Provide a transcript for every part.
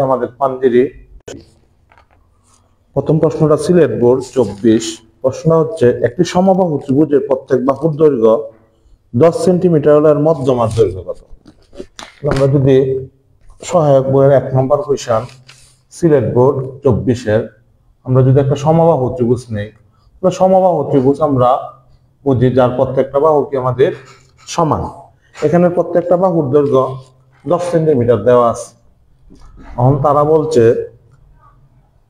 আমাদের পাঞ্জেরি। প্রথম প্রশ্নটা সিলেট বোর্ড 24। প্রশ্ন হচ্ছে একটি সমবাহু ত্রিভুজের প্রত্যেক বাহুর দৈর্ঘ্য 10 সেন্টিমিটার হলে মধ্যমার দৈর্ঘ্য কত? আমরা যদি সহায়ক বইয়ের 1 নম্বর কোয়েশ্চন সিলেট বোর্ড 24-এর আমরা যদি একটা সমবাহু ত্রিভুজ নেই, তাহলে সমবাহু ত্রিভুজ আমরা বুঝি যার প্রত্যেকটা বাহু কি আমাদের সমান। এখানে প্রত্যেকটা বাহুর দৈর্ঘ্য 10 সেন্টিমিটার দেওয়া আছে। এখন তারা বলছে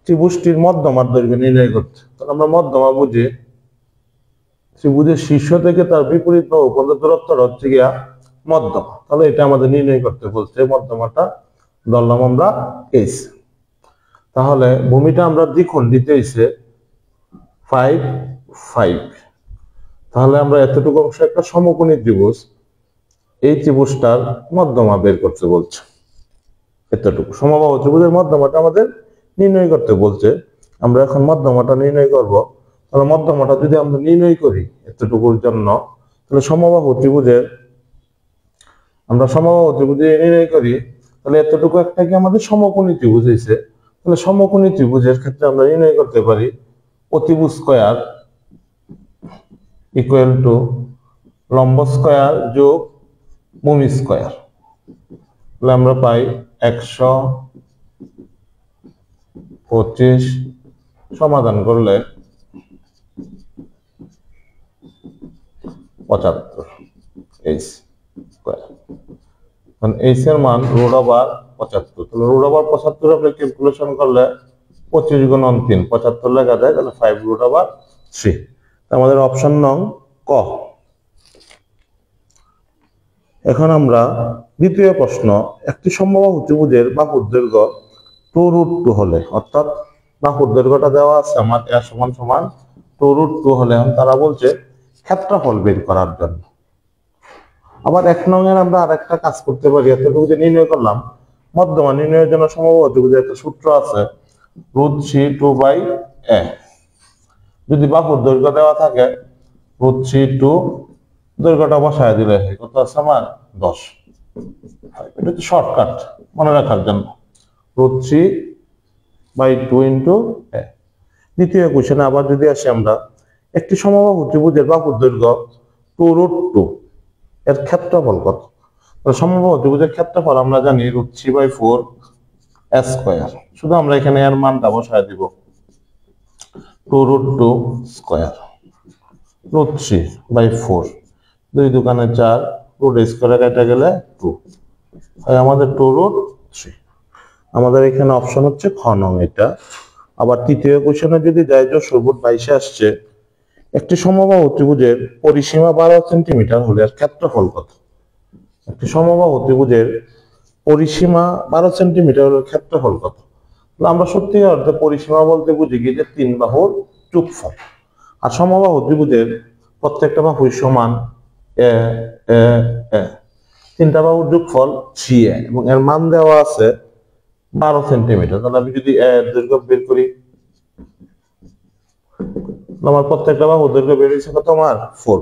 ত্রিভুজটির মধ্যমার দৈর্ঘ্য নির্ণয় করতে। তাহলে আমরা মধ্যমা বুঝি ত্রিভুজের শীর্ষ থেকে তার বিপরীত বাহু পর্যন্ত দূরত্ব হচ্ছে গিয়া মধ্যমা। তাহলে এটা আমাদের নির্ণয় করতে বলছে। মধ্যমাটা ধরলাম আমরা এইচ। তাহলে ভূমিটা আমরা দ্বিখণ্ডিত হয়েছে 5 5। তাহলে আমরা এতটুকু অংশ একটা সমকোণী ত্রিভুজ, এই ত্রিভুজটার মধ্যমা বের করতে বলছে। এতটুকু সমবাহু ত্রিভুজের মধ্যমাটা আমাদের নির্ণয় করতে বলছে। আমরা এখন মধ্যমাটা নির্ণয় করব। তাহলে মধ্যমাটা যদি আমরা নির্ণয় করি এতটুকুর জন্য, তাহলে সমবাহু ত্রিভুজের নির্ণয় করি, তাহলে এতটুকু একটা কি আমাদের সমকোণী ত্রিভুজ হয়েছে। তাহলে সমকোণী ত্রিভুজের ক্ষেত্রে আমরা নির্ণয় করতে পারি অতিভুজ স্কয়ার ইকুয়াল টু লম্ব স্কয়ার যোগ ভূমি স্কয়ার। তাহলে আমরা পাই 125 সমাধান করলে 75 এইচ স্কয়ার। কারণ এইচ এর মান √75। তাহলে √75 আপনি ক্যালকুলেশন করলে 25 × 9 3 75 লেখা যায়। তাহলে 5√3। আমাদের অপশন নং ক। এখন আমরা দ্বিতীয় প্রশ্ন, একটি সমবাহু ত্রিভুজের বাহুর দৈর্ঘ্য 2√2 হলে, অর্থাৎ বাহুর দৈর্ঘ্যটা দেওয়া আছে আমার a = 2√2 হলে তারা বলছে ক্ষেত্রফল বের করার জন্য। আবার 1 নং এর আমরা আরেকটা কাজ করতে পারি। এতটুকু যে নির্ণয় করলাম, মধ্যমা নির্ণয়ের জন্য সমবাহু ত্রিভুজের একটা সূত্র আছে √3/2/a। যদি বাহুর দৈর্ঘ্য দেওয়া থাকে √3/2 দৈর্ঘ্যটা বসায় দিলে কত আছে আমার 10। এটা তো শর্টকাট মনে রাখার জন্য √3/2 × a। দ্বিতীয় কোশ্চেনে আবার যদি আসি আমরা, একটি সমবাহু ত্রিভুজের বাহুর দৈর্ঘ্য 2√2 এর ক্ষেত্রফল কত? সমবাহু ত্রিভুজের ক্ষেত্রফল আমরা জানি √3/4 স্কয়ার। শুধু আমরা এখানে এর মানটা বসায় দিব 2√2 স্কয়ার √3/4 2 দোকানে 4 √a স্কয়ারে কেটে গেলে 2 হয় আমাদের 2√3। আমাদের এখানে অপশন হচ্ছে খ নং এটা। আবার তৃতীয় কোশ্চেনে যদি যাই, যশোর বোর্ড 22-এ আসছে একটি সমবাহু ত্রিভুজের পরিসীমা 12 সেন্টিমিটার হলে এর ক্ষেত্রফল কত? একটি সমবাহু ত্রিভুজের পরিসীমা 12 সেন্টিমিটার হলে ক্ষেত্রফল কত? আমরা সত্যিকার অর্থে পরিসীমা বলতে বুঝি কি যে 3 বাহুর যোগফল। আর সমবাহু ত্রিভুজের প্রত্যেকটা বাহু সমান এ এ এ 3টা বাহুর যোগফল 3a এবং এর মান দেওয়া আছে 12 সেন্টিমিটার। তাহলে আমি যদি এর দৈর্ঘ্য বের করি, আমার প্রত্যেকটা বাহুর দৈর্ঘ্য বের হয়েছে কত আমার 4।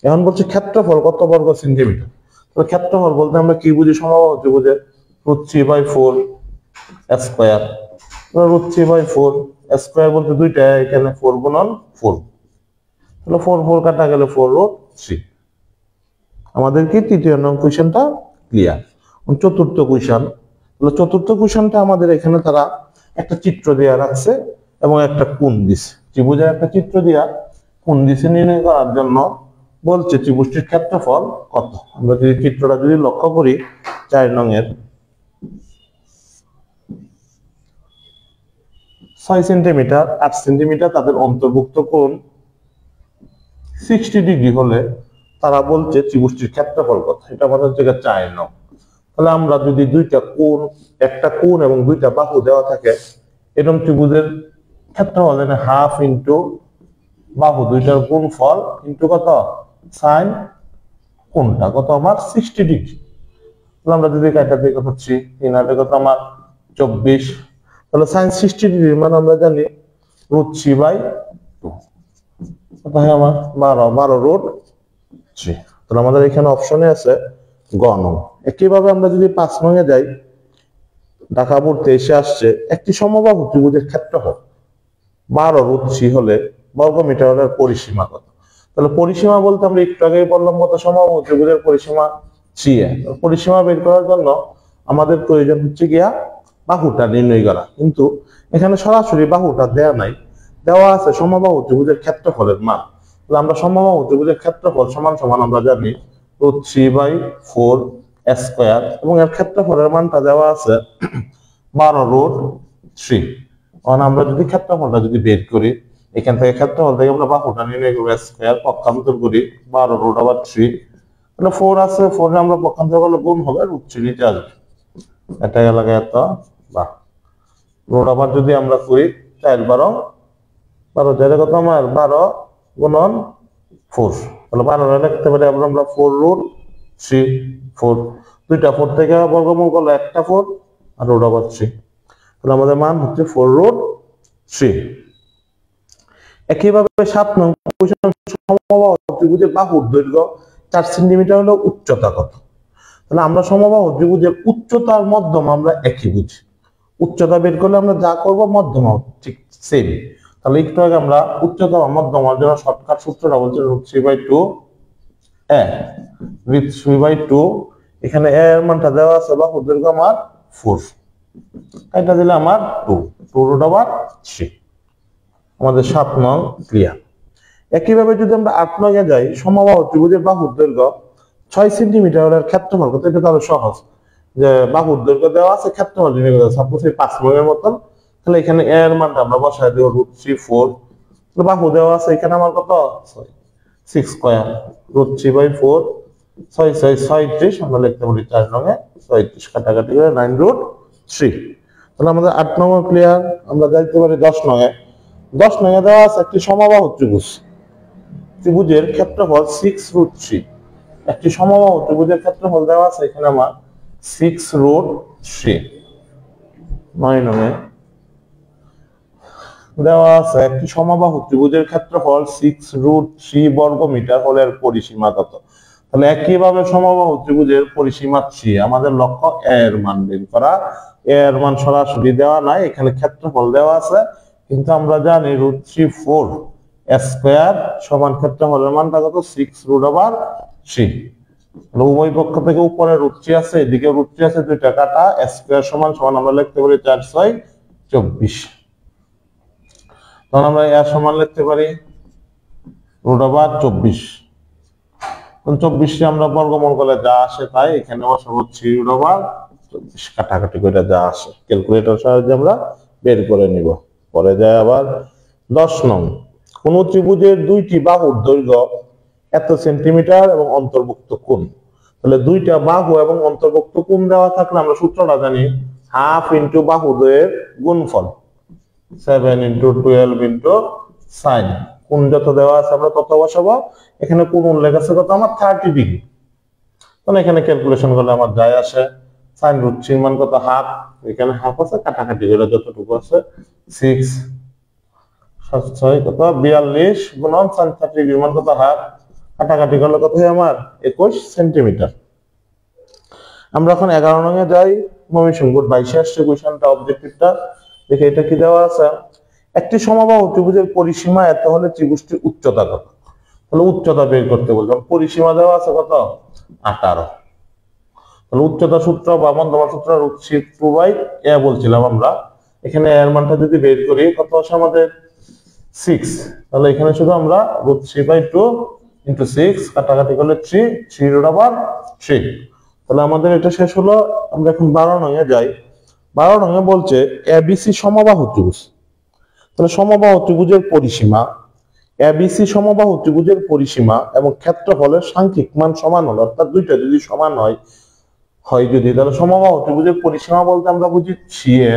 এখন বলছে ক্ষেত্রফল কত বর্গ সেন্টিমিটার। তাহলে ক্ষেত্রফল বলতে আমরা কি বুঝি? সমবাহু ত্রিভুজের √3/4 স্কয়ার। √3/4 স্কয়ার বলতে দুইটা, এখানে 4 × 4। তাহলে 4 4 কাটা গেলে 4√3। আমাদের কি তৃতীয় নং কোশ্চেনটা ক্লিয়ার। চতুর্থ কোশ্চেন, চতুর্থ কোশ্চেনটা আমাদের এখানে তারা একটা চিত্র দেওয়া রাখছে এবং একটা কোণ দিছে। ত্রিভুজের একটা চিত্র দিয়া কোণ দিছে নির্ণয় করার জন্য বলছে ত্রিভুজটির ক্ষেত্রফল কত। আমরা যদি চিত্রটা যদি লক্ষ্য করি 4 নং এর 6 সেন্টিমিটার 8 সেন্টিমিটার তাদের অন্তর্ভুক্ত কোণ 60 ডিগ্রি হলে তারা বলছে ত্রিভুজটির ক্ষেত্রফল কত। এটা আমাদের হচ্ছে 4 নং। তাহলে আমরা যদি দুইটা কোণ, একটা কোণ এবং দুইটা বাহু দেওয়া থাকে, এরকম ত্রিভুজের ক্ষেত্রফল মানে হাফ ইন্টু বাহু দুইটার গুণফল ইন্টু কত সাইন কোণটা কত আমার 60 ডিগ্রি। তাহলে আমরা যদি কাটা দিই কত 3 3 আর কত আমার 24। তাহলে সাইন 60 ডিগ্রি মানে আমরা জানি √3/2 কত হয় আমার 12 √3। তাহলে আমাদের এখানে অপশনে আছে গ নং। একইভাবে আমরা যদি 5 নং এ যাই, ঢাকা পড়তে এসে আসছে একটি সমবাহু ত্রিভুজের ক্ষেত্রফল 12√c হলে বর্গমিটার হলে পরিসীমা কত? তাহলে পরিসীমা বলতে আমরা একটু আগেই বললাম কত, সমবাহু ত্রিভুজের পরিসীমা CA। পরিসীমা বের করার জন্য আমাদের প্রয়োজন হচ্ছে গিয়া বাহুটা নির্ণয় করা, কিন্তু এখানে সরাসরি বাহুটা দেওয়া নাই, দেওয়া আছে সমবাহু ত্রিভুজের ক্ষেত্রফলের মান। তাহলে আমরা সমবাহু ত্রিভুজের ক্ষেত্রফল সমান সমান আমরা জানি √3/4 স্কয়ার, এবং এর ক্ষেত্রফলের মানটা দেওয়া আছে 12√3। কারণ আমরা যদি ক্ষেত্রফলটা যদি বের করি, এখান থেকে ক্ষেত্রফল থেকে আমরা বাহুটা নির্ণয় করবো স্কয়ার, পক্ষান্তর করি 12√3, তাহলে 4 আছে, 4 আমরা পক্ষান্তর করলে গুণ হবে, √3 নিচে আসবে, এটা লাগে এত বা রুট আবার যদি আমরা করি 4 12 12 কত আমার 12 গুণন 4, তাহলে 12 লিখতে পারি আমরা 4√3 4, দুইটা 4 থেকে বর্গমূল করলে একটা 4 আর রুট আবার 3, তাহলে আমাদের মান হচ্ছে 4√3। একইভাবে 7 নং কোশ্চেন, সমবাহু ত্রিভুজের বাহুর দৈর্ঘ্য 4 সেন্টিমিটার হলে উচ্চতা কত? তাহলে আমরা সমবাহু ত্রিভুজের উচ্চতার মধ্যম আমরা একই বুঝি, উচ্চতা বের করলে আমরা যা করব মধ্যমা ঠিক সেম। তাহলে একটু আগে আমরা উচ্চতা মধ্যমার জন্য শর্টকাট সূত্রটা বলছি √3/2 a, √3/2, এখানে a এর মানটা দেওয়া আছে বাহুর দৈর্ঘ্য আমার 4, এটা দিলে আমার 2√3। আমাদের 7 নং ক্লিয়ার। একইভাবে যদি আমরা 8 নং এ যাই, সমবাহু ত্রিভুজের বাহুর দৈর্ঘ্য 6 সেন্টিমিটার হলে ক্ষেত্রফল কত? এটা তাহলে সহজ, যে বাহুর দৈর্ঘ্য দেওয়া আছে, ক্ষেত্রফল নির্ণয় করতে হবে। সাপোজ এই 5 নং এর মতন, তাহলে এখানে a এর মানটা আমরা বসায় দেব √3 4, বাহু দেওয়া আছে এখানে আমার কত 6 স্কয়ার, √3/4 6 6 36, আমরা লিখতে পারি 4 নং এ 36, কাটাকাটি করে 9√3। তাহলে আমাদের 8 নং ক্লিয়ার। আমরা যাইতে পারি 10 নং এ। 10 নং এ দেওয়া আছে একটি সমবাহু ত্রিভুজ, ত্রিভুজের ক্ষেত্রফল 6√3, একটি সমবাহু ত্রিভুজের ক্ষেত্রফল দেওয়া আছে এখানে আমার 6√3। 9 নং এ দেওয়া আছে একটি সমবাহু ত্রিভুজের ক্ষেত্রফল 6√3 বর্গমিটার হলে এর পরিসীমা কত? তাহলে একইভাবে সমবাহু ত্রিভুজের পরিসীমা 3, আমাদের লক্ষ্য a এর মান বের করা। a এর মান সরাসরি দেওয়া নাই, এখানে ক্ষেত্রফল দেওয়া আছে, কিন্তু আমরা জানি √3/4 স্কয়ার সমান ক্ষেত্রফলের মানটা কত 6√3। উভয় পক্ষ থেকে উপরে √3 আছে, এদিকে √3 আছে, দুইটা কাটা, স্কয়ার সমান সমান আমরা লিখতে পারি 4 6 24। তখন আমরা এর সমান লিখতে পারি √24। 24 আমরা বর্গমূল করলে যা আসে তাই এখানে বসাবো 3√24, কাটাকাটি করে যা আসে ক্যালকুলেটর সাহায্যে আমরা বের করে নিব। পরে যায় আবার 10 নং, কোন ত্রিভুজের দুইটি বাহুর দৈর্ঘ্য এত সেন্টিমিটার এবং অন্তর্ভুক্ত কোণ। তাহলে দুইটা বাহু এবং অন্তর্ভুক্ত কোণ দেওয়া থাকলে আমরা সূত্রটা জানি, হাফ ইন্টু বাহুদ্বয়ের গুণফল 7 × 12 × sin, কোণ যত দেওয়া আছে আমরা তত বসাবো। এখানে কোণ উল্লেখ আছে কত আমার 30 ডিগ্রি, তাহলে এখানে ক্যালকুলেশন করলে আমার যায় আসে sin√3 মান কত হাফ, এখানে হাফ আছে, কাটাকাটি করে যতটুকু আছে 6 7 6 কত 42 গুণন sin30 ডিগ্রি মান কত হাফ, কাটাকাটি করলে কত হয় আমার 21 সেন্টিমিটার। আমরা এখন 11 নং এ যাই। ময়মনসিংহ বোর্ড 22 আসছে কোশ্চেনটা, অবজেক্টিভটা দেখে এটা কি দেওয়া আছে, একটি সমবাহু ত্রিভুজের পরিসীমা এত হলে ত্রিভুজটির উচ্চতা কত? তাহলে উচ্চতা বের করতে বললাম, পরিসীমা দেওয়া আছে কত 18। তাহলে উচ্চতা সূত্র বা মধ্যমা সূত্র √2/a বলছিলাম আমরা, এখানে এর মানটা যদি বের করি কত আসে আমাদের 6, তাহলে এখানে শুধু আমরা √3/2 × 6, কাটাকাটি করলে 3√3। তাহলে আমাদের এটা শেষ হলো। আমরা এখন 12 নং এ যাই। 12 নং এ বলছে ABC সমবাহু ত্রিভুজ। তাহলে সমবাহু ত্রিভুজের পরিসীমা, ABC সমবাহু ত্রিভুজের পরিসীমা এবং ক্ষেত্রফলের সাংখ্যিক মান সমান হলো, অর্থাৎ দুইটা যদি সমান হয় যদি, তাহলে সমবাহু ত্রিভুজের পরিসীমা বলতে আমরা বুঝি 3a,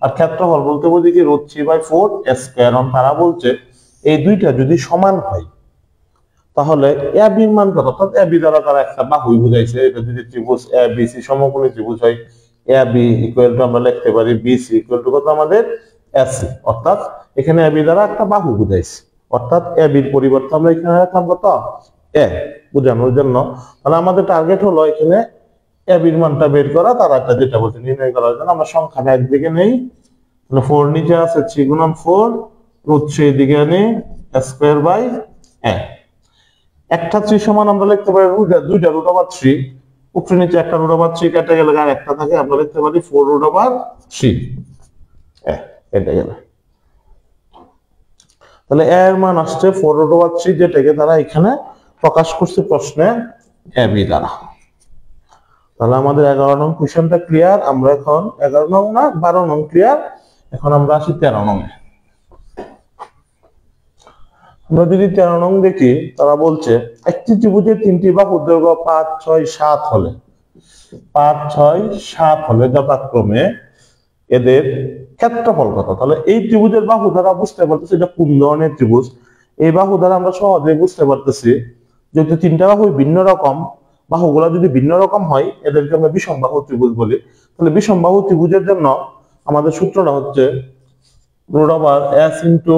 আর ক্ষেত্রফল বলতে বুঝি কি √3/4 স্কয়ার। তারা বলছে এই দুইটা যদি সমান হয় তাহলে AB এর মান কত? অর্থাৎ AB দ্বারা তারা একটা বাহু বুঝাইছে, এটা যদি ত্রিভুজ ABC সমকোণী ত্রিভুজ হয়, AB = আমরা লিখতে পারি BC = কত আমাদের AC, অর্থাৎ এখানে AB দ্বারা একটা বাহু বুঝাইছে, অর্থাৎ AB এর পরিবর্তে আমরা এখানে রাখলাম কত a বোঝানোর জন্য। তাহলে আমাদের টার্গেট হলো এখানে এবির মানটা বের করা, তার একটা যেটা বলছে নির্ণয় করার জন্য আমরা সংখ্যাটা একদিকে নেই, 4 নিচে আছে 3 গুণন 4 রুট 3 দিকে আনি স্কয়ার বাই একটা 3 সমান আমরা লিখতে পারি দুইটা রুট ওভার 3, উপরে নিচে একটা রুট ওভার 3 কেটে গেলে আর একটা থাকে, আমরা লিখতে পারি 4 রুট ওভার 3 কেটে গেলে। তাহলে এর মান আসছে 4 রুট ওভার 3, যেটাকে তারা এখানে প্রকাশ করছে প্রশ্নে এবি দ্বারা। তাহলে আমাদের 11 নং কোশ্চেনটা ক্লিয়ার। আমরা এখন 11 নং না 12 নং ক্লিয়ার। এখন আমরা আসি 13 নং এ। আমরা যদি 13 নং দেখি, তারা বলছে একটি ত্রিভুজের 3টি বাহুর দৈর্ঘ্য 5, 6, 7 হলে 5, 6, 7 হলে যথাক্রমে এদের ক্ষেত্রফল কত। তাহলে এই ত্রিভুজের বাহু দ্বারা বুঝতে পারতেছি এটা কোন ধরনের ত্রিভুজ। এই বাহু দ্বারা আমরা সহজে বুঝতে পারতেছি যেহেতু 3টা বাহু ভিন্ন রকম, বাহুগুলা যদি ভিন্ন রকম হয় এদেরকে আমরা বিষম বাহু ত্রিভুজ বলি। তাহলে বিষম বাহু ত্রিভুজের জন্য আমাদের সূত্রটা হচ্ছে root over s into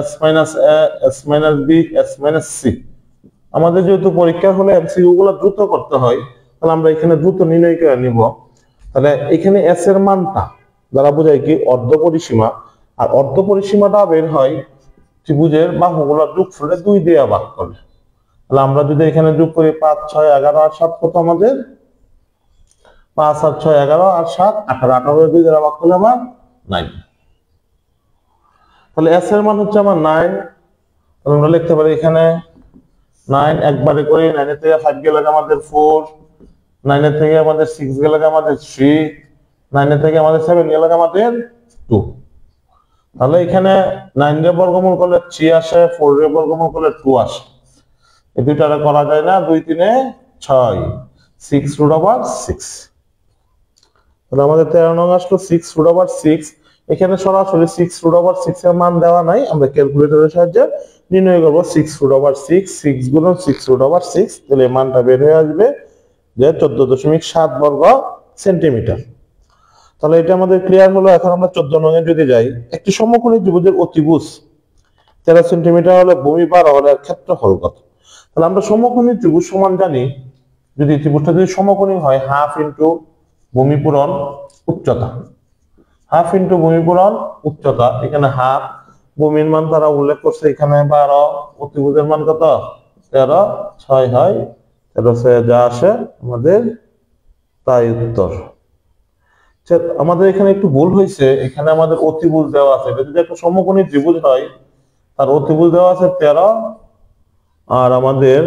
s minus a, s minus b, s minus c। আমাদের যেহেতু পরীক্ষার হলে এমসিকিউ গুলো দ্রুত করতে হয়, তাহলে আমরা এখানে দ্রুত নির্ণয় করে নিব। তাহলে এখানে s এর মানটা দ্বারা বোঝায় কি অর্ধ পরিসীমা, আর অর্ধ পরিসীমাটা বের হয় ত্রিভুজের বাহুগুলোর যোগফলে 2 দিয়ে ভাগ করলে। তাহলে আমরা যদি এখানে যোগ করি 5, 6, 11 আর 7 কত আমাদের 5 আর 6 11 আর 7 18, 18 2 দিয়ে ভাগ করলে আমার 9। তাহলে s এর মান হচ্ছে আমার 9। তাহলে আমরা লিখতে পারি এখানে 9 একবারে করে 9 এর থেকে 5 গেলে আমাদের 4, 9 এর থেকে আমাদের 6 গেলে আমাদের 3, 9 এর থেকে আমাদের 7 গেলে আমাদের 2। তাহলে এখানে 9 এর বর্গমূল করলে 3 আসে, 4 এর বর্গমূল করলে 2 আসে। এই দুইটারে করা যায় না, 2 3 এ 6, 6 রুট ওভার 6। তাহলে আমাদের 13 নং আসলো 6 রুট ওভার 6। এখানে সরাসরি 6 রুট ওভার 6 এর মান দেওয়া নাই, আমরা ক্যালকুলেটরের সাহায্যে নির্ণয় করব 6 রুট ওভার 6, 6 গুণন 6 রুট ওভার 6। তাহলে এই মানটা বের হয়ে আসবে যে 14.7 বর্গ সেন্টিমিটার। তাহলে এটা আমাদের ক্লিয়ার হলো। এখন আমরা 14 নং এ যদি যাই, একটি সমকোণী ত্রিভুজের অতিভুজ 13 সেন্টিমিটার হলে ভূমি 12 হলে ক্ষেত্রফল কত। তাহলে আমরা সমকোণী ত্রিভুজ সমান জানি, যদি ত্রিভুজটা যদি সমকোণী হয় হাফ ইন্টু ভূমি পূরণ উচ্চতা, হাফ ইন্টু ভূমি পূরণ উচ্চতা। এখানে হাফ, ভূমির মান তারা উল্লেখ করছে এখানে 12, অতিভুজের মান কত 13, 6 হয় 13 যা আসে আমাদের তাই উত্তর। আমাদের এখানে একটু ভুল হয়েছে, এখানে আমাদের অতিভুজ দেওয়া আছে। এটা যদি একটা সমকোণী ত্রিভুজ হয় তার অতিভুজ দেওয়া আছে 13 আর আমাদের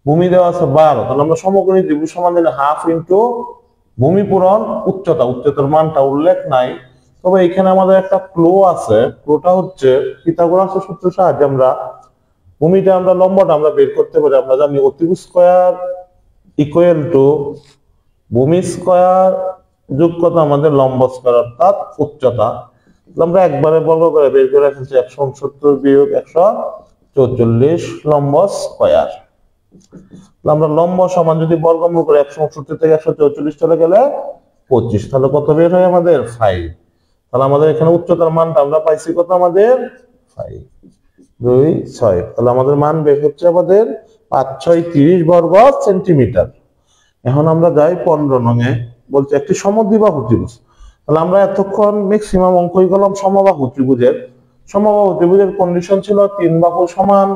ভূমি দেওয়া আছে 12। তাহলে আমরা সমকোণী ত্রিভুজ সমান জানি হাফ ইন্টু ভূমি পূরণ উচ্চতা, উচ্চতার মানটা উল্লেখ নাই। তবে এখানে আমাদের একটা ক্লু আছে, ক্লুটা হচ্ছে পিথাগোরাসের সূত্রের সাহায্যে আমরা ভূমিটা আমরা লম্বটা আমরা বের করতে পারি। আমরা জানি অতিভুজ স্কয়ার ইকুয়াল টু ভূমি স্কয়ার যোগ কত আমাদের লম্ব স্কয়ার অর্থাৎ উচ্চতা। আমরা একবারে বর্গ করে বের করে ফেলছি 169 বিয়োগ 144 লম্ব স্কয়ার। আমরা লম্ব সমান যদি বর্গমূল করে 169 থেকে 144 চলে গেলে 25, তাহলে কত বের হয় আমাদের 5। তাহলে আমাদের এখানে উচ্চতার মানটা আমরা পাইছি কত আমাদের 5, 2, 6। তাহলে আমাদের মান বের হচ্ছে আমাদের 5, 6, 30 বর্গ সেন্টিমিটার। এখন আমরা যাই 15 নং এ, বলছে একটি সমদ্বিবাহু ত্রিভুজ। তাহলে আমরা এতক্ষণ ম্যাক্সিমাম অঙ্কই করলাম সমবাহু ত্রিভুজের। সমবাহু ত্রিভুজের কন্ডিশন ছিল 3 বাহু সমান,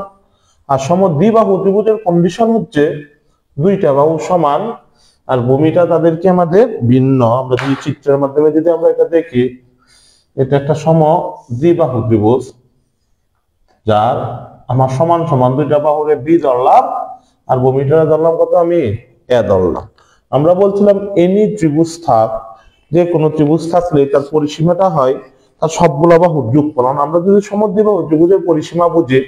আর সমদ্বিবাহু ত্রিভুজের কন্ডিশন হচ্ছে 2টা বাহু সমান আর ভূমিটা তাদেরকে আমাদের ভিন্ন। আমরা যদি চিত্রের মাধ্যমে যদি আমরা এটা দেখি, এটা একটা সমদ্বিবাহু ত্রিভুজ যার আমার সমান সমান 2টা বাহুরে বি ধরলাম আর ভূমিটা ধরলাম কত আমি এ ধরলাম। আমরা বলছিলাম এনি ত্রিভুজ থাক, যে কোনো ত্রিভুজ থাকলে তার পরিসীমাটা হয় তার সবগুলো বাহুর যোগফল। আমরা যদি সমদ্বিবাহু ত্রিভুজের পরিসীমা বুঝি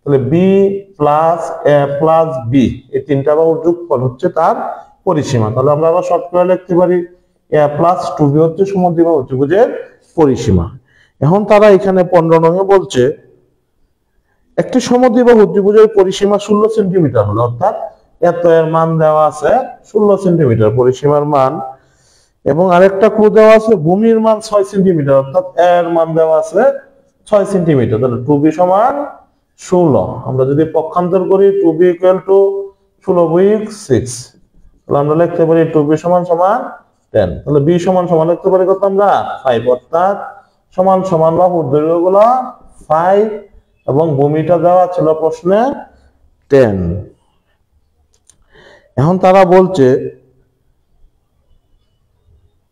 তাহলে বি প্লাস এ প্লাস বি, এই 3টা বাহুর যোগফল হচ্ছে তার পরিসীমা। তাহলে আমরা আবার শর্ট করে লিখতে পারি এ প্লাস 2বি হচ্ছে সমদ্বিবাহু ত্রিভুজের পরিসীমা। এখন তারা এখানে 15 নং এ বলছে একটি সমদ্বিবাহু ত্রিভুজের পরিসীমা 16 সেন্টিমিটার হলো, অর্থাৎ এত এর মান দেওয়া আছে 16 সেন্টিমিটার পরিসীমার মান। এবং আরেকটা ক্লু দেওয়া আছে ভূমির মান 6 সেন্টিমিটার, অর্থাৎ এর মান দেওয়া আছে 6 সেন্টিমিটার। তাহলে 2বি সমান 16। আমরা যদি পক্ষান্তর করি 2b ইকুয়াল টু 16 বিয়োগ 6, তাহলে আমরা লিখতে পারি 2b সমান সমান 10। তাহলে b সমান সমান লিখতে পারি কত আমরা 5, অর্থাৎ সমান সমান বাহুর দৈর্ঘ্য গুলো 5 এবং ভূমিটা দেওয়া ছিল প্রশ্নে 10। এখন তারা বলছে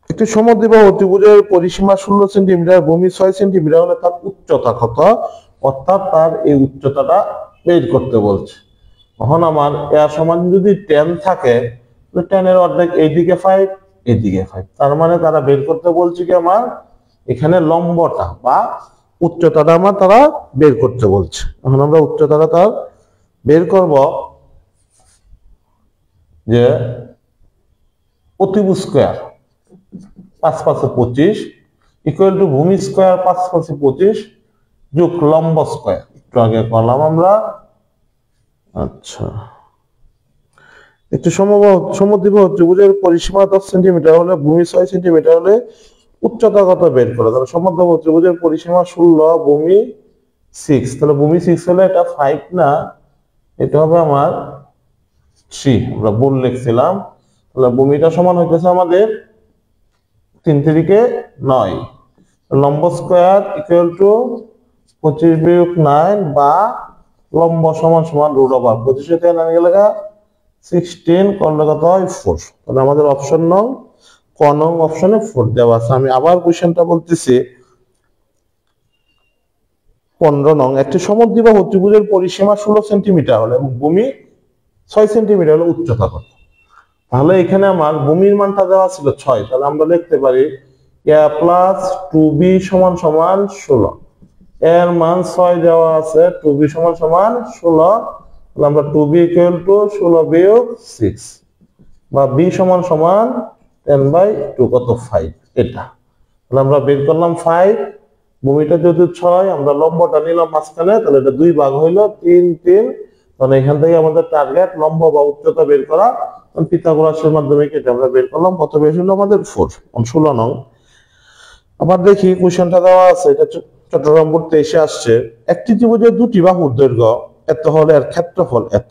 একটি সমদ্বিবাহু ত্রিভুজের পরিসীমা 16 সেন্টিমিটার, ভূমি 6 সেন্টিমিটার হলে তার উচ্চতা কত, অর্থাৎ তার এই উচ্চতাটা বের করতে বলছে। এখন আমার এর সমান যদি 10 থাকে, 10 এর অর্ধেক এইদিকে 5 এইদিকে 5, তার মানে তারা বের করতে বলছে কি আমার এখানে লম্বটা বা উচ্চতাটা আমার তারা বের করতে বলছে। এখন আমরা উচ্চতাটা তার বের করব যে অতিভুজ স্কয়ার 5 5 25 ইকুয়াল টু ভূমি স্কয়ার 5 5 25 যোগ লম্ব স্কয়ার। একটু আগে করলাম আমরা। আচ্ছা, একটি সমদ্বিবাহু ত্রিভুজের পরিসীমা 10 সেন্টিমিটার হলে ভূমি 6 সেন্টিমিটার হলে উচ্চতা কত বের করে। তাহলে সমদ্বিবাহু ত্রিভুজের পরিসীমা 16, ভূমি 6, তাহলে ভূমি 6 হলে এটা 5 না, এটা হবে আমার 3, আমরা ভুল লিখছিলাম। তাহলে ভূমিটা সমান হইতেছে আমাদের 3 3 9, লম্ব স্কয়ার ইকুয়াল টু 25 বিয়োগ 9 বা লম্ব সমান সমান রুট ওভার 25 থেকে 9 গেলে 16 করলে কত হয় 4। তাহলে আমাদের অপশন নং ক নং অপশনে 4 দেওয়া আছে। আমি আবার কোশ্চেনটা বলতেছি 15 নং, একটি সমদ্বিবাহু ত্রিভুজের পরিসীমা 16 সেন্টিমিটার হলে এবং ভূমি 6 সেন্টিমিটার হলে উচ্চতা কত। তাহলে এখানে আমার ভূমির মানটা দেওয়া ছিল 6, তাহলে আমরা লিখতে পারি a প্লাস 2b সমান সমান 16, এর মান 6 দেওয়া আছে, 2b সমান সমান 16, তাহলে আমরা 2b ইকুয়াল টু 16 বিয়োগ 6 বা b সমান সমান 10/2 কত 5, এটা। তাহলে আমরা বের করলাম 5, ভূমিটা যেহেতু 6, আমরা লম্বটা নিলাম মাঝখানে, তাহলে এটা 2 ভাগ হইলো 3 3, তাহলে এখান থেকে আমাদের টার্গেট লম্ব বা উচ্চতা বের করা। পিথাগোরাসের মাধ্যমে কেটে আমরা বের করলাম কত বের হলো আমাদের 4, 16 নং। আবার দেখি কোশ্চেনটা দেওয়া আছে, এটা চট্টগ্রাম বোর্ড 23 আসছে। একটি ত্রিভুজের দুটি বাহুর দৈর্ঘ্য এত হলে এর ক্ষেত্রফল এত,